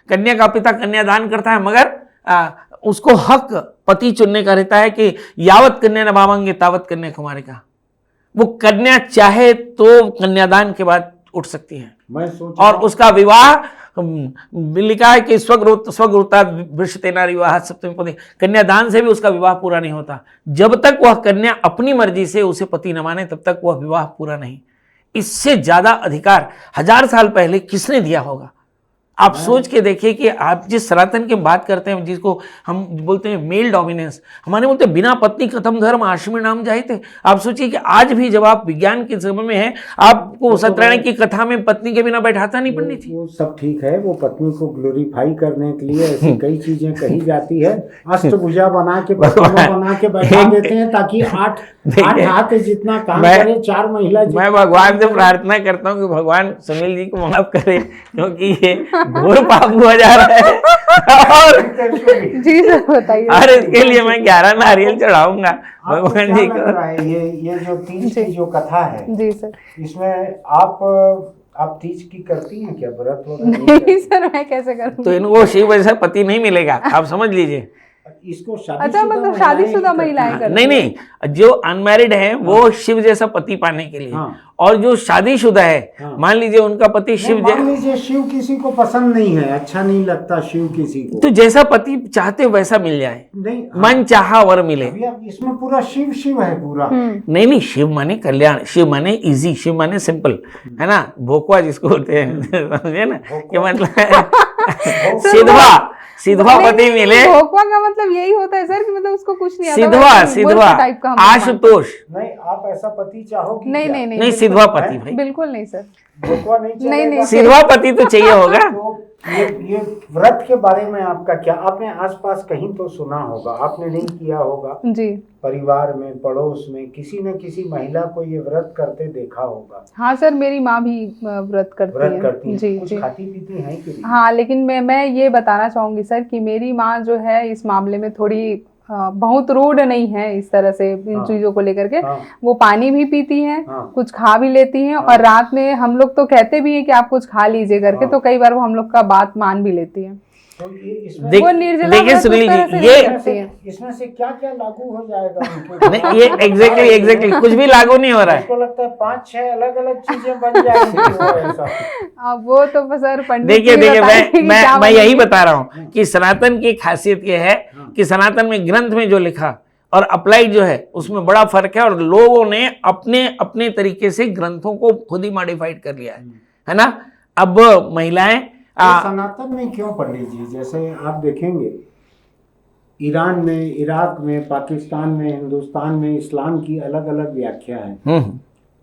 कन्या का पिता कन्यादान करता है, मगर उसको हक पति चुनने का रहता है कि यावत कन्या न भावंगे तावत कन्या कुमारी का। वो कन्या चाहे तो कन्यादान के बाद उठ सकती है, और उसका विवाह लिखा है कि स्वगुरुता वृषते नारी विवाह सप्तमी पति। कन्यादान से भी उसका विवाह पूरा नहीं होता। जब तक वह कन्या अपनी मर्जी से उसे पति न माने तब तक वह विवाह पूरा नहीं। इससे ज्यादा अधिकार 1000 साल पहले किसने दिया होगा? आप सोच के देखिए कि आप जिस सनातन की बात करते हैं, जिसको हम बोलते हैं मेल डोमिनेंस, हमारे बोलते हैं बिना पत्नी कथम धर्म आश्रमी नाम जाते। आप सोचिए कि आज भी जब आप विज्ञान के समय में हैं, आपको सत्यनारायण की कथा में पत्नी के बिना बैठाता नहीं पंडित जी। वो सब ठीक है, वो पत्नी को ग्लोरीफाई करने के लिए ऐसी कई चीजें कही जाती है। अष्टभुजा बना के बैठा देते हैं ताकि 8 हाथ जितना काम करे 4 महिला। मैं भगवान से प्रार्थना करता हूँ कि भगवान सुनील जी को माफ करे, क्योंकि ये घोर पाप हुआ जा रहा है। और जी सर बताइए। और इसके लिए मैं 11 नारियल चढ़ाऊंगा भगवान जी को। ये जो तीज की जो कथा है, जी सर, इसमें आप तीज की करती हैं क्या? व्रत नहीं सर, मैं कैसे करूँ? तो इनको शिव जैसा पति नहीं मिलेगा, आप समझ लीजिए। इसको अच्छा, मतलब शादीशुदा महिलाएं करती हैं? नहीं, जो अनमैरिड है वो शिव जैसा पति पाने के लिए। और जो शादीशुदा है, मान लीजिए उनका पति शिव शिव किसी को पसंद नहीं है, अच्छा नहीं लगता शिव किसी को, तो जैसा पति चाहते वैसा मिल जाए, नहीं मन चाहा वर मिले। इसमें पूरा शिव है पूरा। नहीं, शिव माने कल्याण, शिव माने इजी, शिव माने सिंपल, है ना, भोकवा जिसको बोलते हैं, समझे ना कि मतलब सिद्धवा पति मिले। भोकवा का मतलब यही होता है सर कि मतलब उसको कुछ नहीं आता। सिद्धवा आशुतोष। नहीं, आप ऐसा पति चाहोगे? नहीं, सिद्धवा पति भाई बिल्कुल नहीं सर, भोकवा नहीं, सिद्धवा पति तो चाहिए होगा। तो ये व्रत के बारे में आपका क्या? आपने आसपास कहीं तो सुना होगा, आपने नहीं किया होगा जी, परिवार में पड़ोस में किसी न किसी महिला को ये व्रत करते देखा होगा। हाँ सर, मेरी माँ भी व्रत करती है। जी जी, खाती पीती है कि नहीं? हाँ, लेकिन मैं ये बताना चाहूंगी सर कि मेरी माँ जो है इस मामले में थोड़ी बहुत रूड नहीं है इस तरह से इन चीजों को लेकर के। वो पानी भी पीती हैं, कुछ खा भी लेती हैं, और रात में हम लोग तो कहते भी हैं कि आप कुछ खा लीजिए करके, तो कई बार वो हम लोग का बात मान भी लेती हैं। तो वो निर्जला देखिए सुनील जी, ये इसमें से क्या क्या लागू हो जाएगा? नहीं, ये एग्जैक्टली कुछ भी लागू नहीं हो रहा है। इसको लगता है 5-6 अलग-अलग चीजें बन जाएंगी। अब वो तो सर पंडित, देखिए मैं यही बता रहा हूँ कि सनातन की खासियत ये है कि सनातन में ग्रंथ में जो लिखा और अप्लाइड जो है उसमें बड़ा फर्क है, और लोगों ने अपने अपने तरीके से ग्रंथों को खुद ही मॉडिफाइड कर लिया है ना। अब महिलाएं सनातन में क्यों पंडित जी, जैसे आप देखेंगे ईरान में, इराक में, पाकिस्तान में, हिंदुस्तान में इस्लाम की अलग अलग व्याख्या है,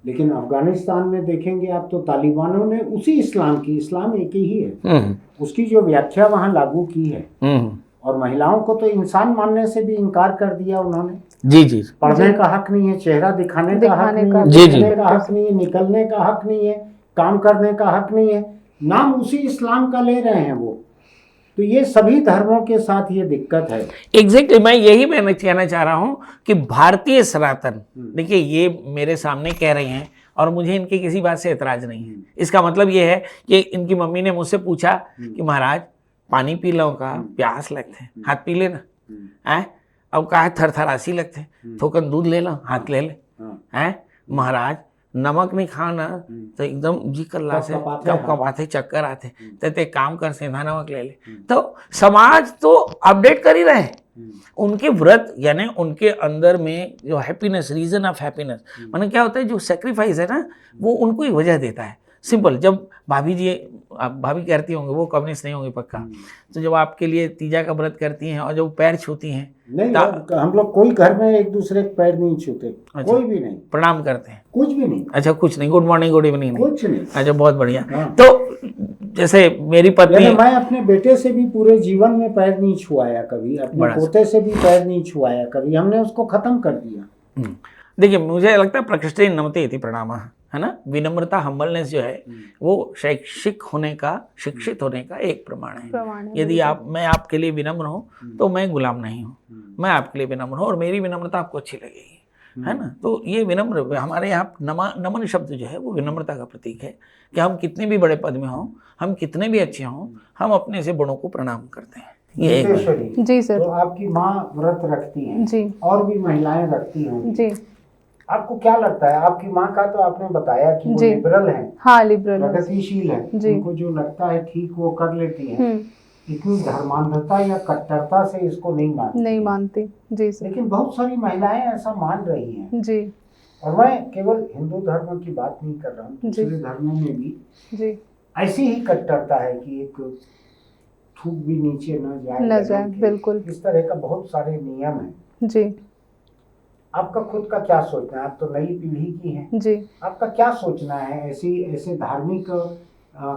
लेकिन अफगानिस्तान में देखेंगे आप तो तालिबानों ने उसी इस्लाम की, इस्लाम एक ही है, उसकी जो व्याख्या वहां लागू की है, और महिलाओं को तो इंसान मानने से भी इनकार कर दिया उन्होंने। जी जी, पढ़ने का हक नहीं है, चेहरा दिखाने का हक नहीं है, जी, बोलने का हक नहीं है, निकलने का हक नहीं है, काम करने का हक नहीं है, नाम उसी इस्लाम का ले रहे हैं वो। तो ये सभी धर्मों के साथ ये दिक्कत है। एग्जैक्टली मैं कहना चाह रहा हूँ कि भारतीय सनातन, देखिए ये मेरे सामने कह रहे हैं और मुझे इनकी किसी बात से एतराज नहीं है। इसका मतलब ये है कि इनकी मम्मी ने मुझसे पूछा कि महाराज पानी पी लो का, प्यास लगते, हाथ पी लेना है, अब कहा थरथरासी लगते, थोकन दूध ले लो, हाथ ले ले, है महाराज नमक नहीं खाना तो एकदम जी कल्ला से कब कपाते, चक्कर आते, तो एक काम कर सेंधा नमक ले ले। तो समाज तो अपडेट कर ही रहे हैं। उनके व्रत यानी उनके अंदर में जो हैप्पीनेस, रीजन ऑफ हैप्पीनेस, माने क्या होता है, जो सेक्रीफाइस है ना वो उनको एक वजह देता है। सिंपल, जब भाभी करती होंगे, वो कम्युनिस्ट नहीं होंगी पक्का, तो जब आपके लिए तीजा का व्रत करती हैं और जब पैर छूती हैं, नहीं हम लोग कोई घर में एक दूसरे के पैर नहीं छूते। अच्छा, कोई भी नहीं, प्रणाम करते हैं, कुछ भी नहीं। अच्छा, कुछ नहीं, गुड मॉर्निंग गुड इवनिंग नहीं, कुछ नहीं। अच्छा, बहुत बढ़िया। हाँ। तो जैसे मेरी पत्नी, मैं अपने बेटे से भी पूरे जीवन में पैर नहीं छुआया कभी, अपने पोते से भी पैर नहीं छुआया कभी, हमने उसको खत्म कर दिया। देखिए मुझे लगता है प्रकृष्टे नमते इति प्रणामः, है ना, विनम्रता, हम्बलनेस जो है वो शैक्षिक होने का, शिक्षित होने का एक प्रमाण है। यदि मैं आपके लिए विनम्र हूँ तो मैं गुलाम नहीं हूँ, मैं आपके लिए विनम्र हूँ और मेरी विनम्रता आपको अच्छी लगेगी, है ना। तो ये विनम्र, हमारे यहाँ नमन शब्द जो है वो विनम्रता का प्रतीक है कि हम कितने भी बड़े पद में हों, हम कितने भी अच्छे हों, हम अपने से बड़ों को प्रणाम करते हैं। ये जी सर। तो आपकी माँ व्रत रखती हैं जी, और भी महिलाएं रखती हैं जी, आपको क्या लगता है? आपकी माँ का तो आपने बताया कि वो लिबरल है, हाँ लिबरल, प्रगतिशील है, उनको जो लगता है ठीक वो कर लेती है, इतनी धर्मांधता या कट्टरता से इसको नहीं मानती। जी सर। लेकिन बहुत सारी महिलाएं ऐसा मान रही हैं। जी। और मैं केवल हिंदू धर्म की बात नहीं कर रहा हूँ, दूसरे धर्मों में भी जी ऐसी ही कट्टरता है कि एक थूक भी नीचे न जाए, बिल्कुल, इस तरह का बहुत सारे नियम हैं। जी। आपका खुद का क्या सोचना है? आप तो नई पीढ़ी की हैं जी, आपका क्या सोचना है ऐसे धार्मिक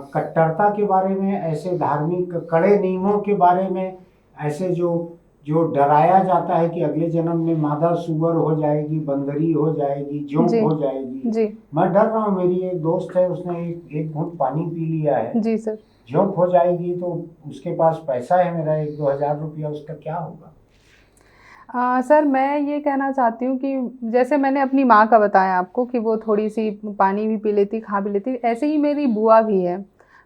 कट्टरता के बारे में, ऐसे धार्मिक कड़े नियमों के बारे में, ऐसे जो डराया जाता है कि अगले जन्म में मादा सुअर हो जाएगी, बंदरी हो जाएगी, जोंक हो जाएगी जी। मैं डर रहा हूँ, मेरी एक दोस्त है, उसने एक घूंट पानी पी लिया है जी सर, जोंक हो जाएगी, तो उसके पास पैसा है मेरा 1-2 हज़ार रुपया, उसका क्या होगा? सर मैं ये कहना चाहती हूँ कि जैसे मैंने अपनी माँ का बताया आपको कि वो थोड़ी सी पानी भी पी लेती, खा भी लेती, ऐसे ही मेरी बुआ भी है।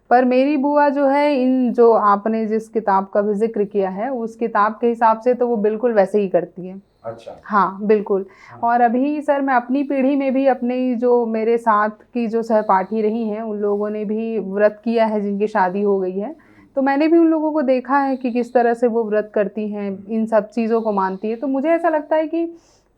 पर मेरी बुआ जो है, इन जो आपने जिस किताब का भी जिक्र किया है उस किताब के हिसाब से तो वो बिल्कुल वैसे ही करती है। अच्छा। हाँ बिल्कुल। हाँ। और अभी सर मैं अपनी पीढ़ी में भी अपने जो मेरे साथ की जो सहपाठी रही हैं उन लोगों ने भी व्रत किया है, जिनकी शादी हो गई है, तो मैंने भी उन लोगों को देखा है कि किस तरह से वो व्रत करती हैं, इन सब चीज़ों को मानती है। तो मुझे ऐसा लगता है कि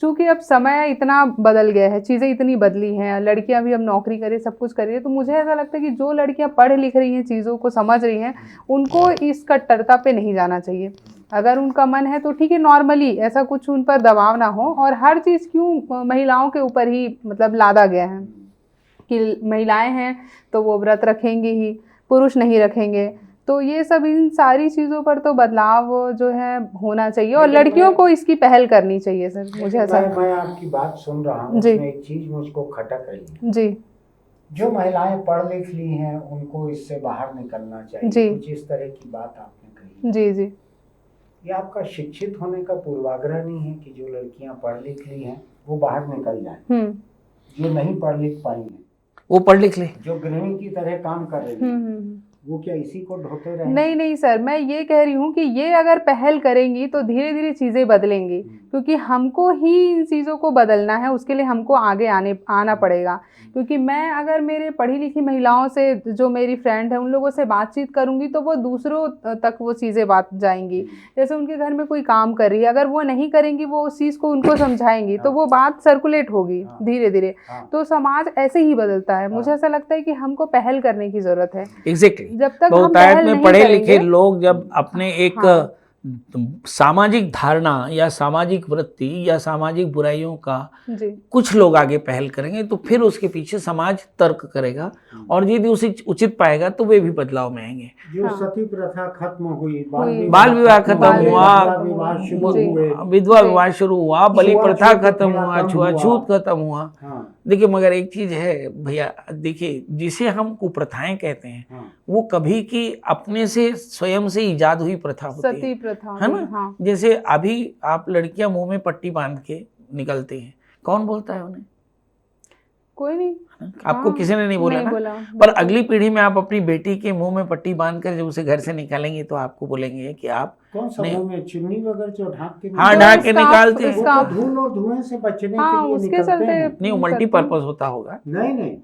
चूँकि अब समय इतना बदल गया है, चीज़ें इतनी बदली हैं, लड़कियां भी अब नौकरी करें, सब कुछ कर रही है, तो मुझे ऐसा लगता है कि जो लड़कियां पढ़ लिख रही हैं, चीज़ों को समझ रही हैं, उनको इस कट्टरता पे नहीं जाना चाहिए। अगर उनका मन है तो ठीक है, नॉर्मली, ऐसा कुछ उन पर दबाव ना हो। और हर चीज़ क्यों महिलाओं के ऊपर ही मतलब लादा गया है कि महिलाएं हैं तो वो व्रत रखेंगी ही, पुरुष नहीं रखेंगे। तो ये सब, इन सारी चीज़ों पर तो बदलाव जो है होना चाहिए और लड़कियों को इसकी पहल करनी चाहिए सर, मुझे ऐसा। मैं आपकी बात सुन रहा हूँ, उसमें एक चीज़ मुझको खटक रही है जी। जो महिलाएं पढ़ लिख ली हैं उनको इससे बाहर निकलना चाहिए जी, कुछ इस तरह की बात आपने कही जी जी। ये आपका शिक्षित होने का पूर्वाग्रह नहीं है कि जो लड़कियां पढ़ लिख ली हैं वो बाहर निकल जाएं, जो नहीं पढ़ लिख पाई हैं वो पढ़ लिख ले, जो गृहिणी की तरह काम कर रही है वो क्या इसी को ढोते रहे? नहीं नहीं सर, मैं ये कह रही हूँ कि ये अगर पहल करेंगी तो धीरे धीरे चीज़ें बदलेंगी। क्योंकि हमको ही इन चीज़ों को बदलना है, उसके लिए हमको आगे आना पड़ेगा। क्योंकि मैं अगर मेरे पढ़ी लिखी महिलाओं से, जो मेरी फ्रेंड है, उन लोगों से बातचीत करूंगी तो वो दूसरों तक वो चीज़ें बात जाएंगी। जैसे उनके घर में कोई काम कर रही है, अगर वो नहीं करेंगी, वो उस चीज़ को उनको समझाएंगी तो वो बात सर्कुलेट होगी धीरे धीरे। तो समाज ऐसे ही बदलता है। मुझे ऐसा लगता है कि हमको पहल करने की जरूरत है। एग्जैक्टली। जब तक हम बहुतायत पहल में नहीं पढ़े करेंगे, लिखे लोग जब अपने एक हाँ, सामाजिक धारणा या सामाजिक वृत्ति या सामाजिक बुराइयों का जी, कुछ लोग आगे पहल करेंगे तो फिर उसके पीछे समाज तर्क करेगा, और यदि उसे उचित पाएगा तो वे भी बदलाव में आएंगे। जो हाँ। सती प्रथा खत्म हुई, बाल विवाह खत्म बाल हुआ, विवाह विवाह शुरू जी। हुए, विधवा जी। विवाह शुरू हुआ, बलि छुआछूत प्रथा थोड़ा खत्म हुआ, कम छुआछूत खत्म हुआ। हाँ, देखिए, मगर एक चीज है भैया, देखिए, जिसे हम कुप्रथाएं कहते हैं हाँ, वो कभी की अपने से स्वयं से इजाद हुई प्रथा होती सती है प्रथा है भी, ना। हाँ। जैसे अभी आप लड़कियां मुंह में पट्टी बांध के निकलती हैं, कौन बोलता है उन्हें? कोई नहीं, आपको हाँ, किसी ने नहीं बोला नहीं ना। बोला, पर बिल्कुल। अगली पीढ़ी में आप अपनी बेटी के मुंह में पट्टी बांध कर जब उसे घर से निकालेंगे तो आपको बोलेंगे कि आप कौन सा नहीं। मुंह में चुन्नी वगैरह जो ढाक के हाँ, तो ढाक के स्कार्फ- निकालते हैं। वो स्कार्फ- तो धूल और धुएं से बचने हाँ, के लिए उसके निकलते चलते हैं। नहीं, वो करते हैं। मल्टीपर्पज होता होगा। नहीं नहीं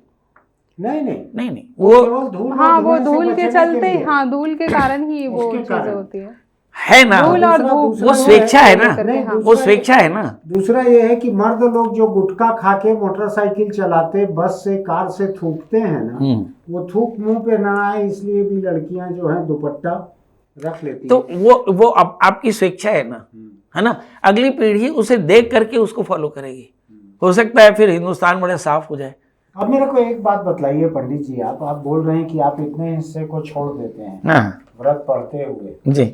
नहीं नहीं, नहीं नहीं, वो वो केवल धूल हाँ, और वो धुएं से धूल के बचने चलते, लिए। हाँ, धूल के कारण ही वो उसके चीजें कारण। होती है। है ना, धूल और दूसरा- धूप, दूसरा वो जो स्वेच्छा है ना, नहीं, हाँ। वो दूसरा- स्वेच्छा है ना। दूसरा ये है कि मर्द लोग जो गुटखा खा के मोटरसाइकिल चलाते, बस से, कार से थूकते हैं ना, वो थूक मुंह पे ना आए इसलिए भी लड़कियां जो है दुपट्टा रख लेती तो हैं। वो आपकी स्वेच्छा है ना, है ना। अगली पीढ़ी उसे देख करके उसको फॉलो करेगी। हो सकता है फिर हिंदुस्तान बड़ा साफ हो जाए। अब मेरे को एक बात बतलाइए पंडित जी, आप बोल रहे हैं कि आप इतने हिस्से को छोड़ देते हैं हाँ व्रत पढ़ते हुए। जी।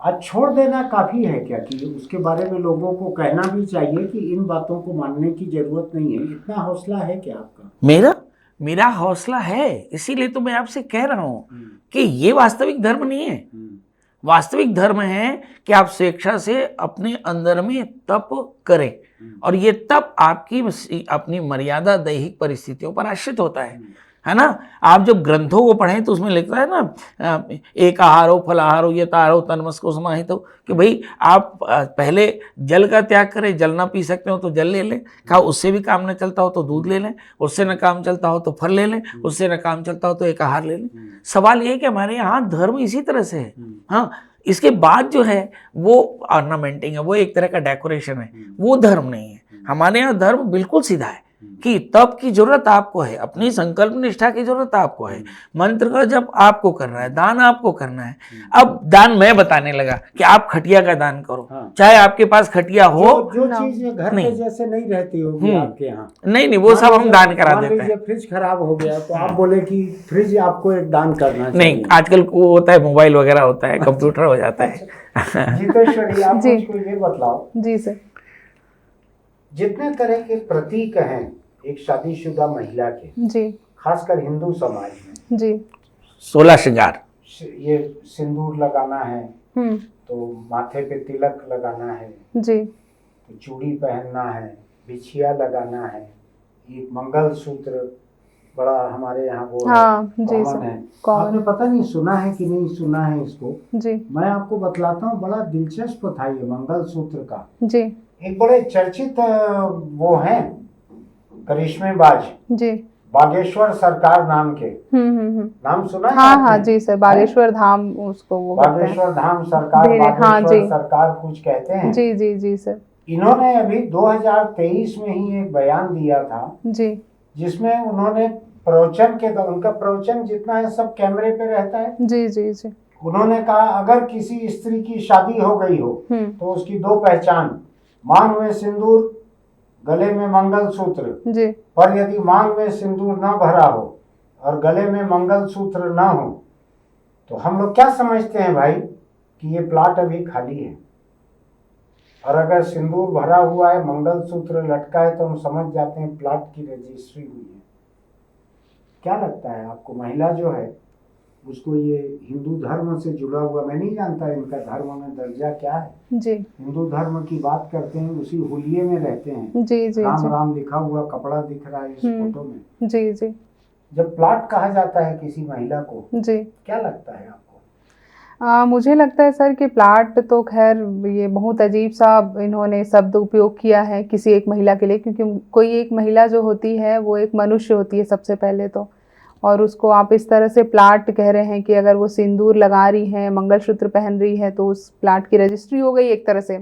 आज छोड़ देना काफी है क्या, कि उसके बारे में लोगों को कहना भी चाहिए कि इन बातों को मानने की जरूरत नहीं है? इतना हौसला है क्या आपका? मेरा हौसला है, इसीलिए तो मैं आपसे कह रहा हूं कि ये वास्तविक धर्म नहीं है। वास्तविक धर्म है कि आप स्वेच्छा से अपने अंदर में तप करें, और ये तप आपकी अपनी मर्यादा दैहिक परिस्थितियों पर आश्रित होता है ना। आप जब ग्रंथों को पढ़ें तो उसमें लिखता है ना, एक आहारो फलाहारो ये तारो तन्मस्को समाहितो, कि भाई आप पहले जल का त्याग करें। जल ना पी सकते हो तो जल ले लें, कहा उससे भी काम न चलता हो तो दूध ले लें, उससे न काम चलता हो तो फल ले लें, उससे न काम चलता हो तो एक आहार ले लें। सवाल ये है कि हमारे यहाँ धर्म इसी तरह से है। हाँ, इसके बाद जो है वो ऑर्नामेंटिंग है, वो एक तरह का डेकोरेशन है, वो धर्म नहीं है। हमारे यहाँ धर्म बिल्कुल सीधा है कि तप की जरूरत आपको है, अपनी संकल्प निष्ठा की जरूरत आपको है, मंत्र का जप आपको करना है, दान आपको करना है। अब दान मैं बताने लगा कि आप खटिया का दान करो, चाहे आपके पास खटिया हो, जो चीज घर पे जैसे नहीं रहती होगी आपके यहाँ, नहीं, वो सब हम दान करा देते हैं। फ्रिज खराब हो गया तो आप बोले कि फ्रिज आपको एक दान करना चाहिए। नहीं, आजकल वो होता है, मोबाइल वगैरह होता है, कंप्यूटर हो जाता है। जीतेश्वरी, आप मुझको ये बतलाओ जी सर, जितने तरह के प्रतीक हैं एक शादीशुदा महिला के, जी, खासकर हिंदू समाज में, जी, 16 श्रृंगार, ये सिंदूर लगाना है, हम्म, तो माथे पे तिलक लगाना है, जी, तो चूड़ी पहनना है, बिछिया लगाना है, एक मंगल सूत्र बड़ा हमारे यहाँ वो हाँ, जी कॉमन सर, है। कॉमन, आपने पता नहीं सुना है कि नहीं सुना है इसको? जी, मैं आपको बतलाता हूँ, बड़ा दिलचस्प था ये मंगल सूत्र का। जी, एक बड़े चर्चित वो हैं करिश्मेबाज, जी, बागेश्वर सरकार नाम के, नाम सुना है हाँ, आपने? हाँ जी सर, बागेश्वर धाम उसको वो कहते हैं। बागेश्वर धाम सरकार, हाँ बागेश्वर जी, सरकार कुछ कहते हैं। जी, जी, जी सर, इन्होंने अभी 2023 में ही एक बयान दिया था जी, जिसमें उन्होंने प्रवचन के, उनका प्रवचन जितना है सब कैमरे पे रहता है। जी, जी, जी, उन्होंने कहा अगर किसी स्त्री की शादी हो गई हो तो उसकी 2 पहचान, मांग में सिंदूर, गले में मंगल सूत्र। जी, पर यदि मांग में सिंदूर न भरा हो और गले में मंगल सूत्र न हो तो हम लोग क्या समझते हैं भाई कि ये प्लाट अभी खाली है, और अगर सिंदूर भरा हुआ है, मंगल सूत्र लटका है, तो हम समझ जाते हैं प्लाट की रजिस्ट्री हुई है। क्या लगता है आपको, महिला जो है उसको ये हिंदू धर्म से जुड़ा हुआ, मैं नहीं जानता इनका धर्म में दर्जा क्या है, जी, हिंदू धर्म की बात करते हैं, उसी हुलिये में रहते हैं, जी, जी, राम जी, राम लिखा हुआ कपड़ा दिख रहा है इस फोटो में। जी, जी, जब प्लाट कहा जाता है किसी महिला को, जी, क्या लगता है आपको? मुझे लगता है सर कि प्लाट तो खैर ये बहुत अजीब सा इन्होंने शब्द उपयोग किया है किसी एक महिला के लिए, क्योंकि कोई एक महिला जो होती है वो एक मनुष्य होती है सबसे पहले तो, और उसको आप इस तरह से प्लाट कह रहे हैं कि अगर वो सिंदूर लगा रही है, मंगलसूत्र पहन रही है, तो उस प्लाट की रजिस्ट्री हो गई एक तरह से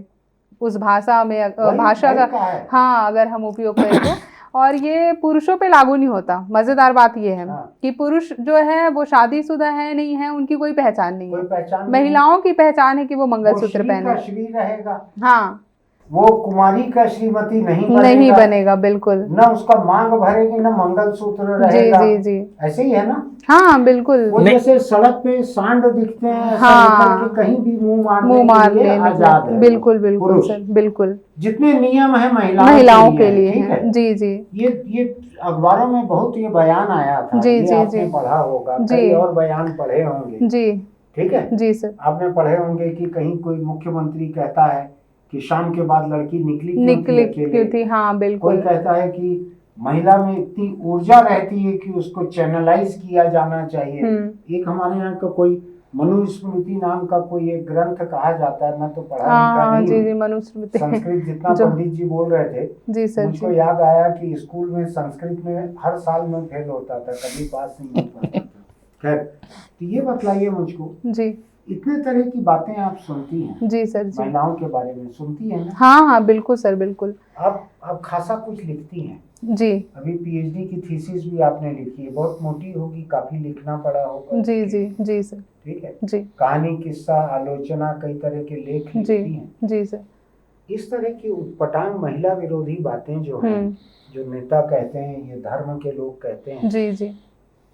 उस भाषा में, भाषा का हाँ अगर हम उपयोग करें तो। और ये पुरुषों पे लागू नहीं होता। मजेदार बात ये है कि पुरुष जो है वो शादीशुदा है नहीं है, उनकी कोई पहचान नहीं है। महिलाओं की पहचान है कि वो मंगलसूत्र पहने, श्री रहेगा। हाँ वो कुमारी का श्रीमती नहीं बनेगा बिल्कुल। न उसका मांग भरेगी न मंगलसूत्र रहेगा। जी ऐसे ही है ना। हाँ बिल्कुल। वो जैसे सड़क पे सांड दिखते हैं, हाँ, कहीं भी मुंह मारने आजाद है। बिल्कुल बिल्कुल सर, बिल्कुल। जितने नियम है महिलाओं के लिए है। जी जी। ये अखबारों में बहुत ये बयान आया था। जी ये जी आपने जी पढ़ा होगा, कई और बयान पढ़े होंगे। जी ठीक है जी सर। आपने पढ़े होंगे कि कहीं कोई मुख्यमंत्री कहता है कि शाम के बाद लड़की निकली क्यों थी। हाँ बिल्कुल। कोई कहता है कि महिला में इतनी ऊर्जा रहती है कि उसको चैनलाइज किया जाना चाहिए। एक हमारे यहाँ का कोई मनुस्मृति नाम का कोई एक ग्रंथ कहा जाता है, मैं तो पढ़ा लिखा नहीं जी जी मनुस्मृति। संस्कृत जितना पंडित जी बोल रहे थे जी सर, मुझको याद आया कि स्कूल में संस्कृत में हर साल में फेल होता था, कभी पास नहीं हो पाता था। खैर तो ये बतलाइए मुझको जी, इतने तरह की बातें आप सुनती हैं जी सर जी, महिलाओं के बारे में सुनती हैं ना? हाँ बिल्कुल सर बिल्कुल। आप खासा कुछ लिखती हैं जी। अभी पीएचडी की थीसिस भी आपने लिखी है, बहुत मोटी होगी, काफी लिखना पड़ा होगा। जी जी जी सर। ठीक है जी। कहानी, किस्सा, आलोचना, कई तरह के लेख लिखती हैं। जी सर। इस तरह की उटपटांग महिला विरोधी बातें जो हैं, जो नेता कहते हैं, ये धर्म के लोग कहते हैं, जी जी,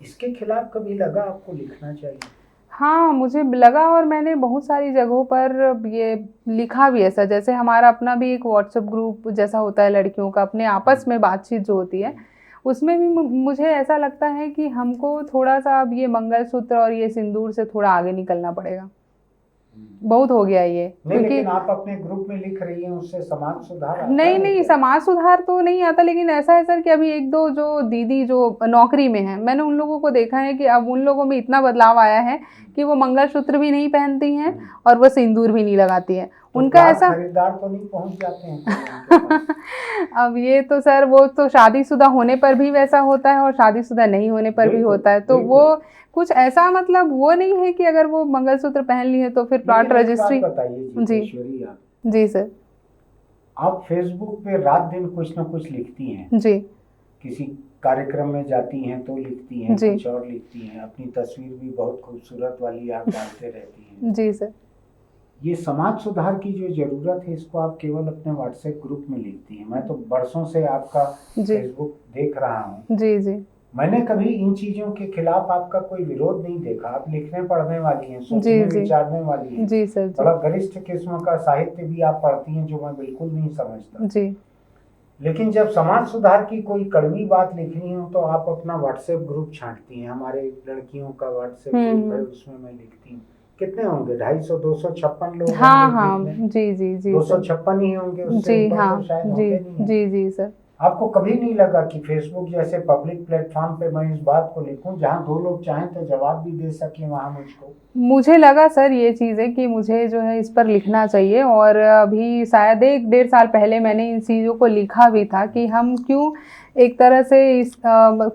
इसके खिलाफ कभी लगा आपको लिखना चाहिए? हाँ मुझे लगा, और मैंने बहुत सारी जगहों पर ये लिखा भी ऐसा, जैसे हमारा अपना भी एक व्हाट्सएप ग्रुप जैसा होता है लड़कियों का, अपने आपस में बातचीत जो होती है, उसमें भी मुझे ऐसा लगता है कि हमको थोड़ा सा अब ये मंगलसूत्र और ये सिंदूर से थोड़ा आगे निकलना पड़ेगा। बहुत हो गया ये। क्योंकि लेकिन आप अपने ग्रुप में लिख रही हैं, उससे समाज सुधार आता नहीं है नहीं, क्या? समाज सुधार तो नहीं आता, लेकिन ऐसा है सर कि अभी एक दो जो दीदी जो नौकरी में है, मैंने उन लोगों को देखा है कि अब उन लोगों में इतना बदलाव आया है कि वो मंगलसूत्र भी नहीं पहनती हैं और वो सिंदूर भी नहीं लगाती हैं। तो उनका ऐसा खरीदार तो नहीं पहुंच जाते हैं अब ये तो सर वो तो शादीशुदा होने पर भी वैसा होता है और शादीशुदा नहीं होने पर भी होता है, तो वो कुछ ऐसा मतलब वो नहीं है कि अगर वो मंगलसूत्र पहन ली है तो फिर प्लॉट रजिस्ट्री। जी जी सर। आप फेसबुक पे रात दिन कुछ न कुछ लिखती हैं जी, किसी कार्यक्रम में जाती हैं तो लिखती हैं, जी, कुछ और लिखती हैं, अपनी तस्वीर भी बहुत खूबसूरत वाली आप डालते रहती हैं। जी सर। ये समाज सुधार की जो जरूरत है इसको आप केवल अपने व्हाट्सएप ग्रुप में लिखती हैं। मैं तो बरसों से आपका फेसबुक देख रहा हूँ। जी जी, मैंने कभी इन चीजों के खिलाफ आपका कोई विरोध नहीं देखा। आप लिखने पढ़ने वाली हैं, सोचने विचारने वाली हैं। जी सर। बड़ा गरिष्ठ किस्म का साहित्य भी आप पढ़ती हैं जो मैं बिल्कुल नहीं समझता। जी। लेकिन जब समाज सुधार की कोई कड़वी बात लिखनी हो तो आप अपना व्हाट्सएप ग्रुप छांटती हैं। हमारे लड़कियों का व्हाट्सएप ग्रुप है, उसमें मैं लिखती हूँ। कितने होंगे? 250 256 लोग? हाँ जी जी जी, 256 ही होंगे, उससे जी ऊपर हाँ, तो शायद जी होते नहीं। जी जी सर। आपको कभी नहीं लगा कि फेसबुक जैसे पब्लिक प्लेटफॉर्म पे मैं इस बात को लिखूं जहां दो लोग चाहें तो जवाब भी दे सके, वहां मुझको? मुझे लगा सर ये चीज़ें कि मुझे जो है इस पर लिखना चाहिए, और अभी शायद 1-1.5 साल पहले मैंने इन चीज़ों को लिखा भी था कि हम क्यों एक तरह से इस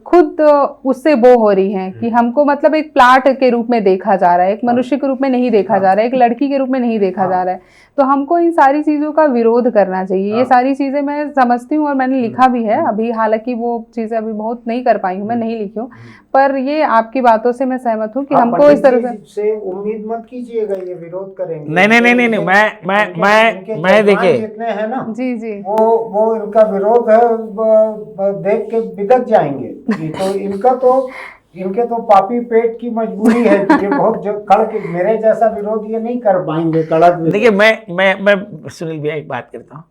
खुद उससे वो हो रही हैं कि हमको मतलब एक प्लाट के रूप में देखा जा रहा है, एक मनुष्य के रूप में नहीं देखा जा रहा है, एक लड़की के रूप में नहीं देखा जा रहा है। तो हमको इन सारी चीज़ों का विरोध करना चाहिए। ये सारी चीज़ें मैं समझती हूँ और मैंने लिखा भी है। अभी हालांकि वो चीज़ें अभी बहुत नहीं कर पाई हूँ, मैं नहीं लिखी हूँ, पर ये आपकी बातों से मैं सहमत हूँ कि हमको इस तरह से उम्मीद मत कीजिएगा ये विरोध करेंगे। नहीं, मैं देखिए जितने हैं ना, जी जी, वो इनका विरोध है देख के बिदक जाएंगे। तो इनके तो पापी पेट की मजबूरी है कि ये बहुत जो कड़क, मेरे जैसा विरोध ये नहीं कर पाएंगे कड़क। देखिए मैं सुनील भैया एक बात करता हूँ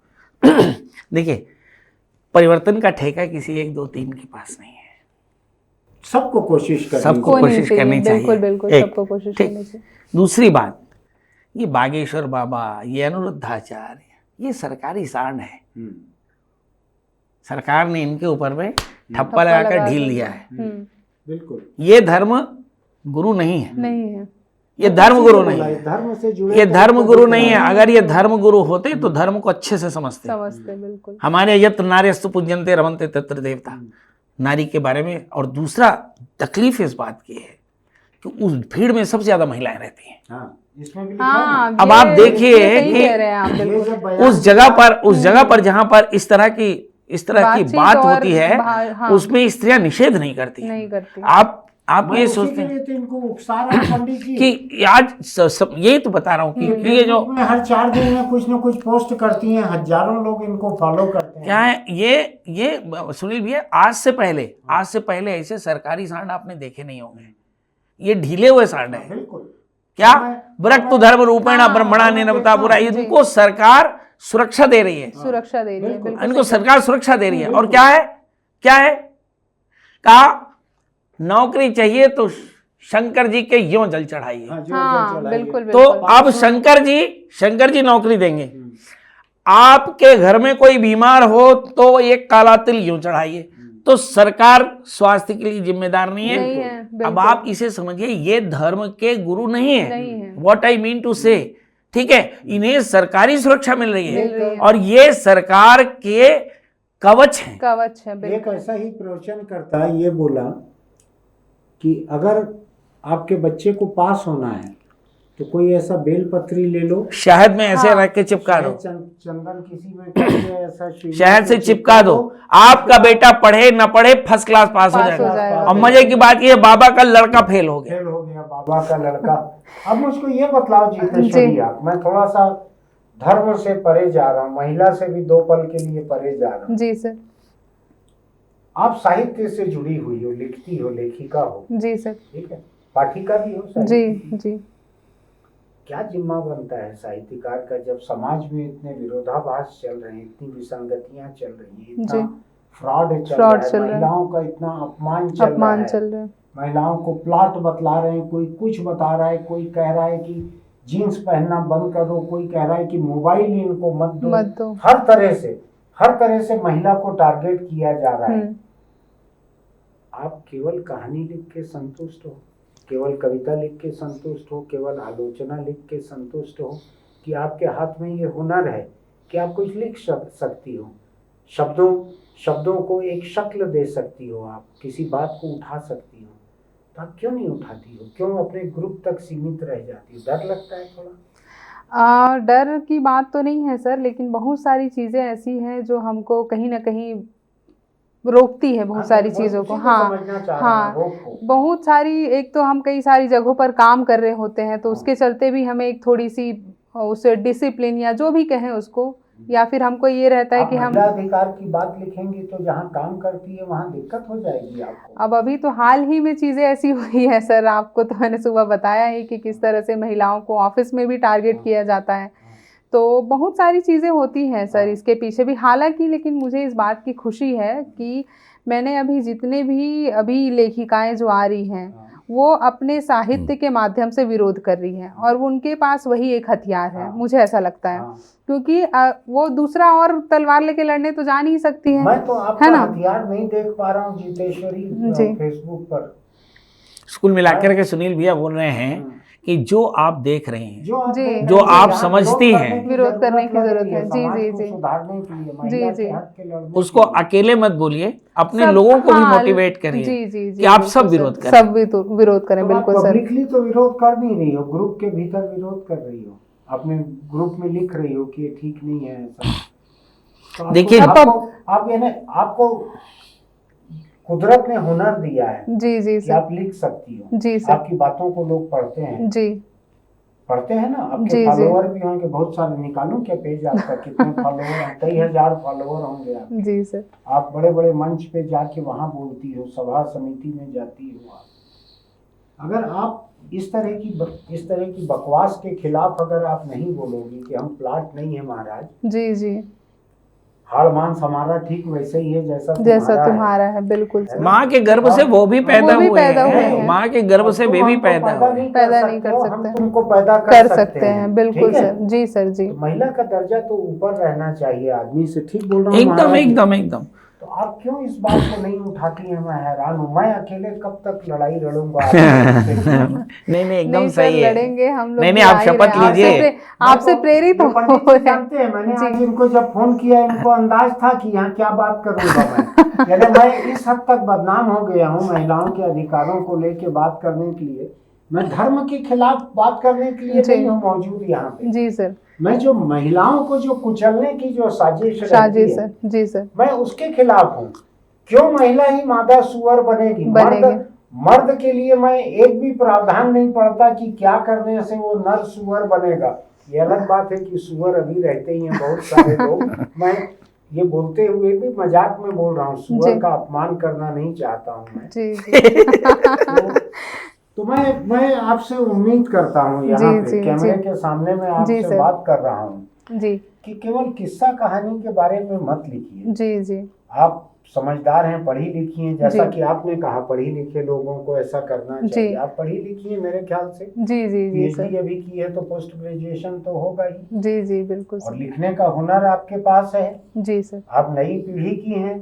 देखिए, परिवर्तन का ठेका किसी 1 2 3 के पास नहीं है। सबको कोशिश करनी चाहिए। बिल्कुल बिल्कुल, सबको कोशिश करनी चाहिए। दूसरी बात, ये बागेश्वर बाबा, ये अनिरुद्धाचार्य, ये सरकारी सांड है। सरकार ने इनके ऊपर में ठप्पा लगाकर ढील दिया है। बिल्कुल, ये धर्म गुरु नहीं है, नहीं है। ये धर्म गुरु नहीं है, धर्म से जुड़े ये धर्म गुरु नहीं है। अगर ये धर्म गुरु होते तो धर्म को अच्छे से समझते। बिल्कुल। हमारे यत्र नार्यस्तु पूज्यन्ते रमन्ते तत्र देवता, नारी के बारे में। और दूसरा तकलीफ इस बात की है कि उस भीड़ में सबसे ज्यादा महिलाएं रहती हैं। इसमें भी लिखा है ना। अब आप देखिए सही कि कह रहे हैं आप, बिल्कुल। उस जगह पर जहां पर इस तरह की बात होती है, हाँ। उसमें स्त्रियां निषेध नहीं करती। आप ये सोचते हैं तो इनको उकसा रहा हूं पंडित जी कि आज यही तो बता रहा हूँ कि ये जो हर 4 दिन में कुछ ना कुछ पोस्ट करती हैं, हजारों लोग इनको फॉलो करते हैं। क्या है ये सुनील भैया, आज से पहले ऐसे सरकारी सांड आपने देखे नहीं होंगे। ये ढीले हुए सांड है। बिल्कुल। क्या वृक्त धर्म रूपेण ब्रह्मणा निरवता बुरा, इनको सरकार सुरक्षा दे रही है, इनको सरकार सुरक्षा दे रही है। और क्या है कहा, नौकरी चाहिए तो शंकर जी के यों जल चढ़ाइए। बिल्कुल। तो अब शंकर जी नौकरी देंगे। आपके घर में कोई बीमार हो तो एक काला तिल यूं चढ़ाइए। तो सरकार स्वास्थ्य के लिए जिम्मेदार नहीं है। अब आप इसे समझिए, ये धर्म के गुरु नहीं है। व्हाट आई मीन टू से, ठीक है, इन्हें सरकारी सुरक्षा मिल रही है और ये सरकार के कवच है। एक ऐसा ही प्रवचन करता है, ये बोला कि अगर आपके बच्चे को पास होना है तो कोई ऐसा बेलपत्री ले लो, शहद में ऐसे रख के चिपका दो, चंदन किसी में करके ऐसा शहद से चिपका दो, आपका बेटा पढ़े न पढ़े फर्स्ट क्लास पास हो जाएगा। और मजे की बात ये, बाबा का लड़का फेल हो गया बाबा का लड़का। अब मुझको ये बतलाओ जीतेश्वरी, आप, मैं थोड़ा सा धर्म से परे जा रहा हूँ, महिला से भी 2 पल के लिए परे जा रहा हूँ। जी सर। आप साहित्य से जुड़ी हुई हो, लिखती हो, लेखिका हो। जी सर। ठीक है, पाठिका भी हो। जी। क्या जिम्मा बनता है साहित्यकार का, जब समाज में इतने विरोधाभास चल रहे हैं, इतनी विसंगतियां चल रही हैं, इतना फ्रॉड चल रहा है, महिलाओं का इतना अपमान चल रहा है, महिलाओं को प्लॉट बतला रहे हैं, कोई कुछ बता रहा है, कोई कह रहा है कि जीन्स पहनना बंद कर दो, कोई कह रहा है कि मोबाइल इनको मत दो। हर तरह से महिला को टारगेट किया जा रहा है। आप केवल कहानी लिख के संतुष्ट हो, केवल कविता लिख के संतुष्ट हो, केवल आलोचना लिख के संतुष्ट हो, कि आपके हाथ में ये हुनर है कि आप कुछ लिख सकती हो, शब्दों को एक शक्ल दे सकती हो, आप किसी बात को उठा सकती हो, तो आप क्यों नहीं उठाती हो? क्यों अपने ग्रुप तक सीमित रह जाती हो? डर लगता है थोड़ा? डर की बात तो नहीं है सर, लेकिन बहुत सारी चीज़ें ऐसी हैं जो हमको कहीं ना कहीं रोकती है, बहुत सारी चीज़ों को। हाँ, बहुत सारी, एक तो हम कई सारी जगहों पर काम कर रहे होते हैं, तो उसके चलते भी हमें एक थोड़ी सी उस डिसिप्लिन या जो भी कहें उसको, या फिर हमको ये रहता है कि हम अधिकार की बात लिखेंगे तो जहाँ काम करती है वहाँ दिक्कत हो जाएगी आपको। अब अभी तो हाल ही में चीज़ें ऐसी हुई है सर, आपको तो मैंने सुबह बताया ही कि किस तरह से महिलाओं को ऑफिस में भी टारगेट किया जाता है। तो बहुत सारी चीज़ें होती हैं सर इसके पीछे भी। हालांकि लेकिन मुझे इस बात की खुशी है कि मैंने अभी जितने भी लेखिकाएं जो आ रही हैं वो अपने साहित्य के माध्यम से विरोध कर रही हैं, और उनके पास वही एक हथियार है, मुझे ऐसा लगता है, क्योंकि वो दूसरा और तलवार लेके लड़ने तो जा नहीं सकती है। मैं तो आपका हथियार नहीं देख पा रहा हूँ जीतेश्वरी फेसबुक पर। स्कूल मिलाकर के सुनील भैया बोल रहे हैं कि जो आप देख रहे हैं, जो आप समझती हैं, विरोध करने की जरूरत है। जी, सुधारने के लिए जी, उसको अकेले मत बोलिए, अपने लोगों को भी मोटिवेट करिए कि आप सब विरोध करें, सब विरोध करें। बिल्कुल सर। पब्लिकली तो विरोध कर नहीं रही हो, ग्रुप के भीतर विरोध कर रही हो, अपने ग्रुप में लिख रही हो कि ये ठीक नहीं है ऐसा। देखिए, आपको कुदरत ने हुनर दिया है। जी कि आप लिख सकती हो। जी सर। आपकी बातों को लोग पढ़ते हैं। जी, पढ़ते हैं ना, आपके फॉलोअर भी होंगे बहुत सारे। निकालूं क्या पेज आपका, कितने फॉलोअर हैं? कई हजार फॉलोअर होंगे आपके। जी सर। आप बड़े बड़े मंच पे जाके वहां बोलती हो, सभा समिति में जाती हो। आप अगर आप इस तरह की बकवास के खिलाफ अगर आप नहीं बोलोगी कि हम प्लाट नहीं है महाराज, जी, हाड़ मांस हमारा ठीक वैसे ही है जैसा तुम्हारा है। बिल्कुल। माँ के गर्भ से वो भी पैदा हुए हैं, माँ के गर्भ से वे भी पैदा नहीं कर सकते, हम तुमको पैदा कर सकते हैं। बिल्कुल सर। जी सर। जी, महिला का दर्जा तो ऊपर रहना चाहिए आदमी से। ठीक बोल रहा हूँ? एकदम। तो आप क्यों इस बात को नहीं उठाती हैं? मैं हैरान हूँ, मैं अकेले कब तक लड़ाई लड़ूंगा? नहीं एकदम नहीं सर, सही है। लड़ेंगे हम लोग। नहीं आप शपथ लीजिए। आपसे प्रेरित हो पंडित जी जानते हैं, मैंने आज इनको जब फोन किया, इनको अंदाज था कि यहाँ क्या बात करूंगा मैं। यानी मैं इस हद तक बदनाम हो गया हूँ महिलाओं के अधिकारों को लेके बात करने के लिए। मैं धर्म के खिलाफ बात करने के लिए नहीं हूँ मौजूद यहाँ पे। जी सर। मैं जो महिलाओं को जो कुचलने की जो साजिश रहती है, जी सर, मैं उसके खिलाफ हूँ। क्यों महिला ही मादा सुअर बनेगी? मर्द के लिए मैं एक भी प्रावधान नहीं पड़ता कि क्या करने से वो नर सुअर बनेगा। ये अलग बात है कि सुअर अभी रहते ही हैं बहुत सारे लोग। मैं ये बोलते हुए भी मजाक में बोल रहा हूँ, सुअर का अपमान करना नहीं चाहता हूँ मैं। जी। तो मैं आपसे उम्मीद करता हूँ यहाँ पे कैमरे के सामने में आपसे बात कर रहा हूँ जी, कि केवल किस्सा कहानी के बारे में मत लिखिए। जी जी, आप समझदार हैं, पढ़ी लिखी हैं, जैसा कि आपने कहा पढ़ी लिखे लोगों को ऐसा करना चाहिए। आप पढ़ी लिखी हैं मेरे ख्याल से। जी जी जी, PhD अभी की है तो पोस्ट ग्रेजुएशन तो होगा ही। जी जी बिल्कुल। और लिखने का हुनर आपके पास है। जी सर। आप नई पीढ़ी की हैं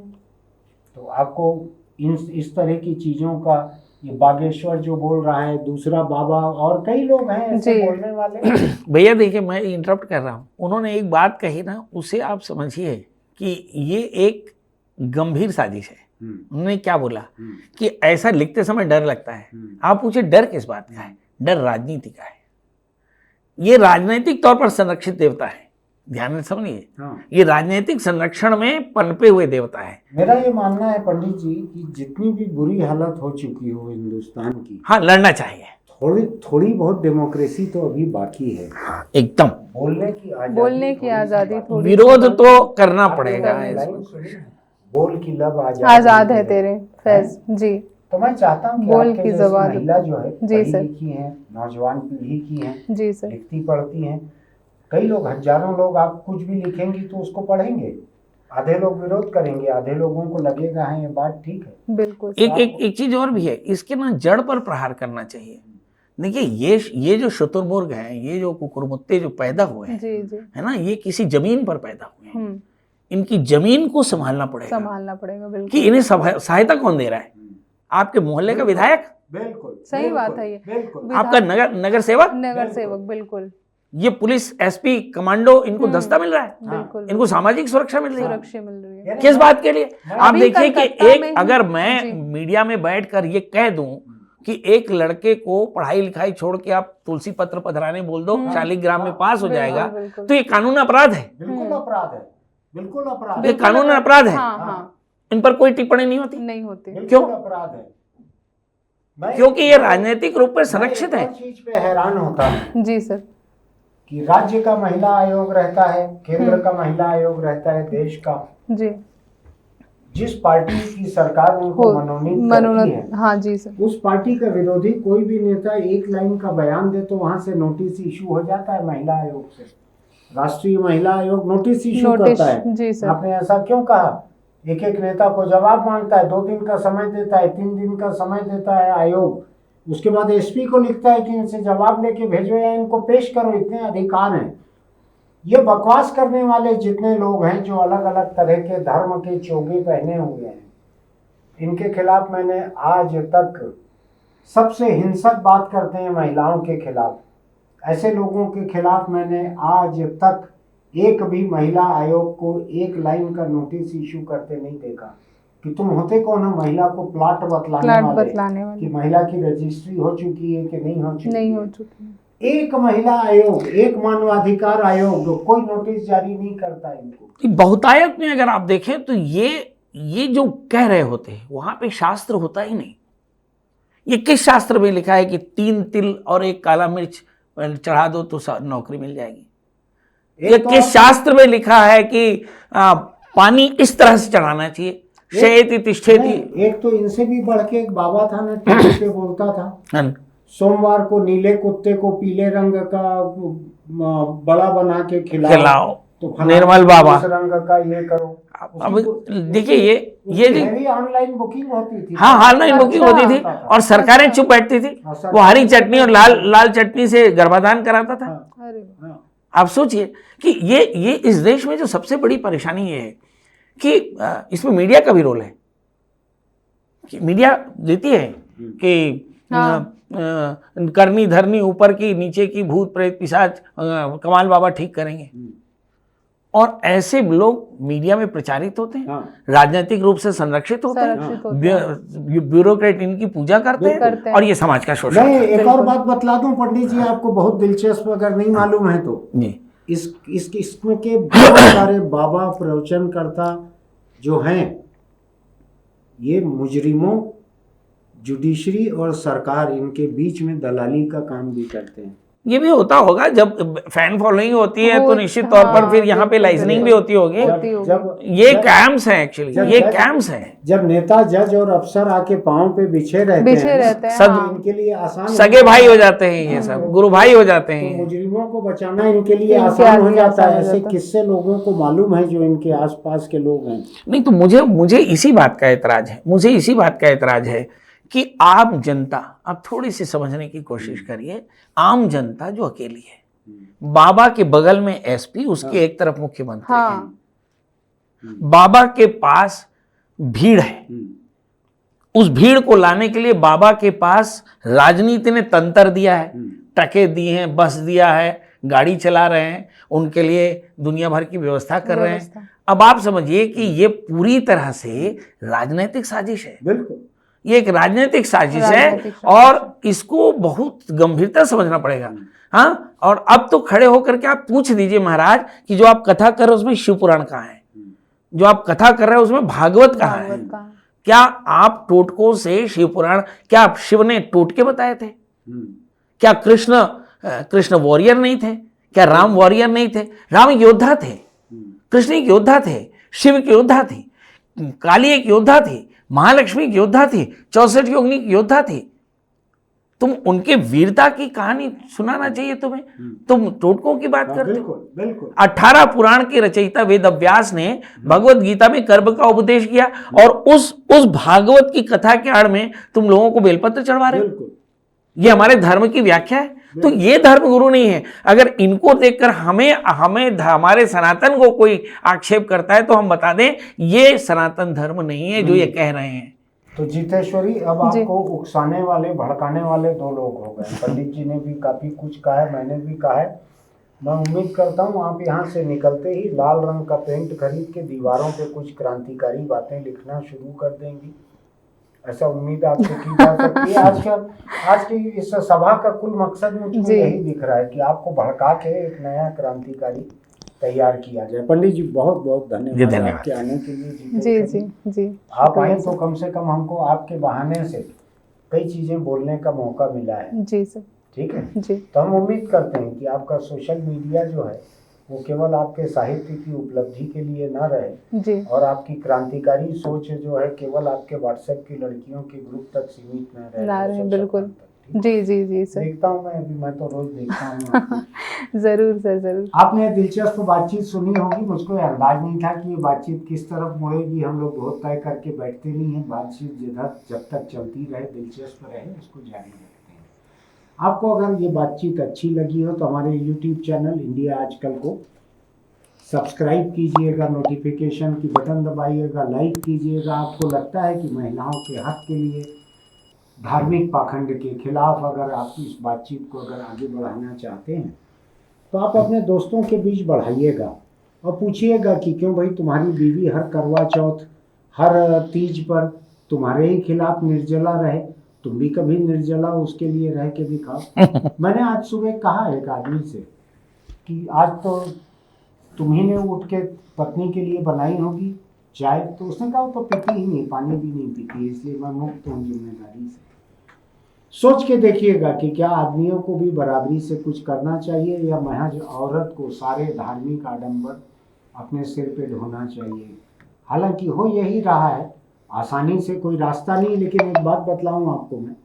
तो आपको इस तरह की चीजों का, ये बागेश्वर जो बोल रहा है, दूसरा बाबा और कई लोग हैं ऐसे बोलने वाले। भैया देखिए, मैं इंटरप्ट कर रहा हूँ, उन्होंने एक बात कही ना, उसे आप समझिए कि ये एक गंभीर साजिश है। उन्होंने क्या बोला कि ऐसा लिखते समय डर लगता है। आप पूछे डर किस बात का है? डर राजनीति का है। ये राजनीतिक तौर पर संरक्षित देवता है, ध्यान से समझिए। ये राजनीतिक संरक्षण में पनपे हुए देवता है। मेरा ये मानना है पंडित जी कि जितनी भी बुरी हालत हो चुकी हो हिंदुस्तान की, हाँ लड़ना चाहिए। थोड़ी बहुत डेमोक्रेसी तो अभी बाकी है। एकदम बोलने की आजादी, विरोध तो करना पड़ेगा। बोल की लब आजाद है तेरे फैज जी। तो मैं चाहता हूँ कि बोल की जबान महिला जो है पढ़ी लिखी है, नौजवान पीढ़ी की है, जी सर, लिखती पढ़ती हैं। कई लोग, हजारों लोग, आप कुछ भी लिखेंगी तो उसको पढ़ेंगे। आधे लोग विरोध करेंगे, आधे लोगों को लगेगा है ये बात ठीक है। बिल्कुल। एक चीज और भी है, इसके ना जड़ पर प्रहार करना चाहिए। देखिए ये जो शुतुरमुर्ग हैं, ये जो कुकुरमुत्ते जो पैदा हुए हैं, जी जी, है ना, ये किसी जमीन पर पैदा हुए हैं। इनकी जमीन को संभालना पड़ेगा बिल्कुल। कि इन्हें सहायता कौन दे रहा है? आपके मोहल्ले का विधायक? बिल्कुल सही बात है ये। बिल्कुल। आपका नगर सेवक? बिल्कुल। ये पुलिस, SP, कमांडो, इनको दस्ता मिल रहा है। बिल्कुल। इनको सामाजिक सुरक्षा मिल रही है। किस बात के लिए? आप देखिए कि अगर मैं मीडिया में बैठकर ये कह दूं कि एक लड़के को पढ़ाई लिखाई छोड़ के आप तुलसी पत्र पधराने बोल दो, शालिग्राम में पास हो जाएगा, तो ये कानून अपराध है। बिल्कुल अपराध है, बिल्कुल अपराध। ये कानून अपराध है। इन पर कोई टिप्पणी नहीं होती। क्यों? अपराध है, क्योंकि ये राजनीतिक रूप में संरक्षित है। चीज पे हैरान होता है जी सर, कि राज्य का महिला आयोग रहता है, केंद्र का महिला आयोग रहता है, देश का जी, जिस पार्टी की सरकार उनको मनोनीत करती है, हाँ जी सर, उस पार्टी का विरोधी कोई भी नेता एक लाइन का बयान दे तो वहां से नोटिस इशू हो जाता है महिला आयोग से। राष्ट्रीय महिला आयोग नोटिस इशू करता है। जी सर। आपने ऐसा क्यों कहा? एक नेता को जवाब मांगता है, 2 दिन का समय देता है, 3 दिन का समय देता है आयोग। उसके बाद SP को लिखता है कि इनसे जवाब लेके भेजो या इनको पेश करो, इतने अधिकार हैं। ये बकवास करने वाले जितने लोग हैं जो अलग अलग तरह के धर्म के चोगे पहने हुए हैं, इनके खिलाफ मैंने आज तक, सबसे हिंसक बात करते हैं महिलाओं के खिलाफ, ऐसे लोगों के खिलाफ मैंने आज तक एक भी महिला आयोग को एक लाइन का नोटिस इशू करते नहीं देखा। कि तुम होते कौन हो महिला को प्लाट बतलाने वाले कि महिला की रजिस्ट्री हो चुकी है कि नहीं हो चुकी। एक महिला आयोग, एक मानवाधिकार आयोग कोई नोटिस जारी नहीं करता इनको। बहुतायत में अगर आप देखें तो ये जो कह रहे होते हैं वहां पे शास्त्र होता ही नहीं। ये किस शास्त्र में लिखा है कि 3 तिल और 1 काला मिर्च चढ़ा दो तो नौकरी मिल जाएगी? ये किस शास्त्र में लिखा है कि पानी इस तरह से चढ़ाना चाहिए? शयेति तिष्ठेति। एक तो इनसे भी बढ़ के एक बाबा था ना, टीवी पे बोलता था, सोमवार को नीले कुत्ते को पीले रंग का बड़ा बना के खिलाओ तो निर्मल बाबा, इस रंग का ये करो। अब देखिए ये ऑनलाइन बुकिंग होती थी। हाँ, ऑनलाइन बुकिंग होती थी और सरकारें चुप बैठती थी। वो हरी चटनी और लाल चटनी से गर्भाधान कराता था। आप सोचिए कि ये इस देश में जो सबसे बड़ी परेशानी ये है कि इसमें मीडिया का भी रोल है, कि मीडिया देती है कि करनी धरनी ऊपर की नीचे की भूत प्रेत पिशाच कमाल बाबा ठीक करेंगे, और ऐसे लोग मीडिया में प्रचारित होते हैं, राजनीतिक रूप से संरक्षित होते हैं, ब्यूरोक्रेट इनकी पूजा करते हैं और ये समाज का शोषण। मैं एक और बात बतला दूं पंडित जी, आपको बहुत दिलचस्प अगर नहीं मालूम है तो, इसमें के बहुत सारे बाबा प्रवचनकर्ता जो हैं ये मुजरिमों, जुडिशरी और सरकार इनके बीच में दलाली का काम भी करते हैं। ये भी होता होगा, जब फैन फॉलोइंग होती है तो निश्चित तौर पर फिर यहाँ पे लाइसेंसिंग भी होती होगी। जब ये कैंप्स हैं, एक्चुअली ये कैंप्स हैं। जब नेता, जज और अफसर आके पांव पे बिछे रहते हैं सब इनके लिए आसान, सगे भाई हो जाते हैं, ये सब गुरु भाई हो जाते हैं। तो मुजरिमों को बचाना इनके लिए आसान हो जाता है। ऐसे किस्से लोगों को मालूम है जो इनके आसपास के लोग हैं। नहीं तो मुझे इसी बात का एतराज है कि आम जनता, आप थोड़ी सी समझने की कोशिश करिए, आम जनता जो अकेली है, बाबा के बगल में एसपी, उसके एक तरफ मुख्यमंत्री है, बाबा के पास भीड़ है, उस भीड़ को लाने के लिए बाबा के पास राजनीति ने तंत्र दिया है, टके दिए हैं, बस दिया है, गाड़ी चला रहे हैं, उनके लिए दुनिया भर की व्यवस्था कर रहे हैं। अब आप समझिए कि ये पूरी तरह से राजनीतिक साजिश है। बिल्कुल, ये एक राजनीतिक साजिश है और इसको बहुत गंभीरता समझना पड़ेगा। हाँ, और अब तो खड़े होकर के आप पूछ दीजिए महाराज कि जो आप कथा कर रहे हो उसमें शिव पुराण कहाँ है, जो आप कथा कर रहे हो उसमें भागवत कहाँ है? क्या आप टोटकों से शिव पुराण, क्या शिव ने टोटके बताए थे? क्या कृष्ण वॉरियर नहीं थे? क्या राम वॉरियर नहीं थे? राम एक योद्धा थे, कृष्ण एक योद्धा थे, शिव की योद्धा थी, काली एक योद्धा थी, महालक्ष्मी की योद्धा थी, 64 योगिनी की योद्धा थी। तुम उनके वीरता की कहानी सुनाना चाहिए तुम्हें, तुम टोटकों की बात करते हो। बिल्कुल। 18 पुराण के रचयिता वेद व्यास ने भगवत गीता में कर्म का उपदेश किया और उस भागवत की कथा के आड़ में तुम लोगों को बेलपत्र चढ़वा रहे हो। ये हमारे धर्म की व्याख्या है। तो ये धर्म गुरु नहीं है। अगर इनको देखकर हमें हमारे सनातन को कोई आक्षेप करता है तो हम बता दें ये सनातन धर्म नहीं है जो ये कह रहे हैं। तो जीतेश्वरी, अब आपको उकसाने वाले, भड़काने वाले दो लोग हो गए। पंडित जी ने भी काफी कुछ कहा है, मैंने भी कहा है। मैं उम्मीद करता हूँ आप यहाँ से निकलते ही लाल रंग का पेंट खरीद के दीवारों पे कुछ क्रांतिकारी बातें लिखना शुरू कर देंगी। ऐसा उम्मीद आपसे की जा सकती है। आज की इस सभा का कुल मकसद मुझे यही दिख रहा है कि आपको भड़का के एक नया क्रांतिकारी तैयार किया जाए। पंडित जी बहुत बहुत धन्यवाद आपके आने के लिए। जी आप आए तो कम से कम हमको आपके बहाने से कई चीजें बोलने का मौका मिला है। जी सर। ठीक है जी। तो हम उम्मीद करते हैं कि आपका सोशल मीडिया जो है वो केवल आपके साहित्य की उपलब्धि के लिए ना रहे जी, और आपकी क्रांतिकारी सोच जो है केवल आपके व्हाट्सएप की लड़कियों के ग्रुप तक सीमित न रहे। बिल्कुल। जी सर। देखता हूँ मैं तो रोज देखता हूँ। जरूर सर, जरूर। आपने दिलचस्प बातचीत सुनी होगी। मुझको अंदाज नहीं था कि ये बातचीत किस तरफ मुड़ेगी। हम लोग बहुत तय करके बैठते नहीं हैं। बातचीत जब तक चलती रहे, दिलचस्प रहे, उसको जारी रखते हैं। आपको अगर ये बातचीत अच्छी लगी हो तो हमारे YouTube चैनल इंडिया आजकल को सब्सक्राइब कीजिएगा, नोटिफिकेशन की बटन दबाइएगा, लाइक कीजिएगा। आपको लगता है कि महिलाओं के हक के लिए, धार्मिक पाखंड के खिलाफ अगर आप इस बातचीत को अगर आगे बढ़ाना चाहते हैं तो आप अपने दोस्तों के बीच बढ़ाइएगा और पूछिएगा कि क्यों भाई तुम्हारी बीवी हर करवा चौथ, हर तीज पर तुम्हारे ही खिलाफ निर्जला रहे, तुम भी कभी निर्जला उसके लिए रह के दिखाओ। मैंने आज सुबह कहा एक आदमी से कि आज तो तुम्ही ने उठ के पत्नी के लिए बनाई होगी चाय, तो उसने कहा तो पीती ही नहीं, पानी भी नहीं पीती, इसलिए मैं मुक्त हूँ जिम्मेदारी से। सोच के देखिएगा कि क्या आदमियों को भी बराबरी से कुछ करना चाहिए या महज औरत को सारे धार्मिक आडंबर अपने सिर पे ढोना चाहिए। हालांकि हो यही रहा है, आसानी से कोई रास्ता नहीं। लेकिन एक बात बतलाऊं आपको मैं,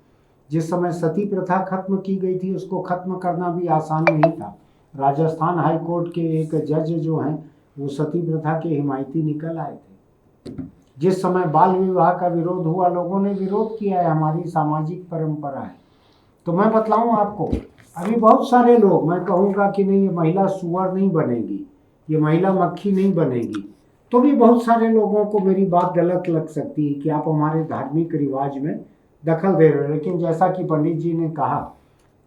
जिस समय सती प्रथा खत्म की गई थी उसको खत्म करना भी आसान नहीं था। राजस्थान हाई कोर्ट के एक जज जो हैं वो सती प्रथा के हिमायती निकल आए थे। जिस समय बाल विवाह का विरोध हुआ, लोगों ने विरोध किया है, हमारी सामाजिक परंपरा है। तो मैं बतलाऊं आपको, अभी बहुत सारे लोग, मैं कहूँगा कि नहीं ये महिला सुअर नहीं बनेगी, ये महिला मक्खी नहीं बनेगी, तो भी बहुत सारे लोगों को मेरी बात गलत लग सकती है कि आप हमारे धार्मिक रिवाज में दखल दे रहे हो। लेकिन जैसा कि पंडित जी ने कहा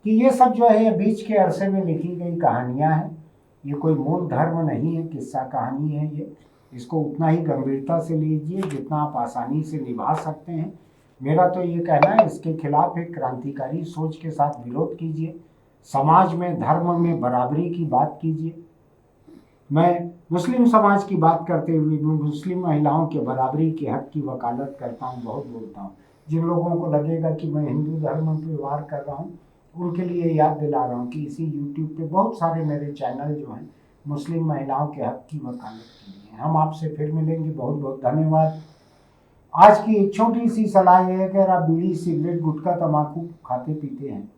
कि ये सब जो है ये बीच के अरसे में लिखी गई कहानियाँ हैं, ये कोई मूल धर्म नहीं है, किस्सा कहानी है ये। इसको उतना ही गंभीरता से लीजिए जितना आप आसानी से निभा सकते हैं। मेरा तो ये कहना है इसके खिलाफ एक क्रांतिकारी सोच के साथ विरोध कीजिए, समाज में धर्म में बराबरी की बात कीजिए। मैं मुस्लिम समाज की बात करते हुए मुस्लिम महिलाओं के बराबरी के हक की वकालत करता हूँ, बहुत बोलता हूँ। जिन लोगों को लगेगा कि मैं हिंदू धर्म पर व्यवहार कर रहा हूँ उनके लिए याद दिला रहा हूँ कि इसी यूट्यूब पे बहुत सारे मेरे चैनल जो हैं मुस्लिम महिलाओं के हक की वकालत के लिए। हम आपसे फिर मिलेंगे, बहुत बहुत धन्यवाद। आज की एक छोटी सी सलाह यह है कि अगर आप बीड़ी सिगरेट गुटखा तम्बाकू खाते पीते हैं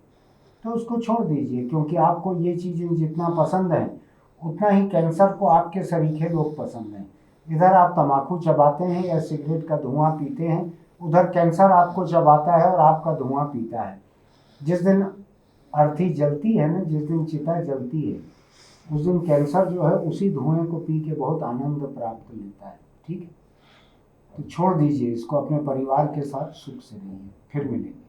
तो उसको छोड़ दीजिए, क्योंकि आपको ये चीज़ें जितना पसंद है उतना ही कैंसर को आपके सरीखे लोग पसंद हैं। इधर आप तम्बाकू चबाते हैं या सिगरेट का धुआं पीते हैं, उधर कैंसर आपको चबाता है और आपका धुआं पीता है। जिस दिन अर्थी जलती है ना, जिस दिन चिता जलती है, उस दिन कैंसर जो है उसी धुएं को पी के बहुत आनंद प्राप्त लेता है। ठीक है, तो छोड़ दीजिए इसको, अपने परिवार के साथ सुख से रहिए। फिर मिलेंगे।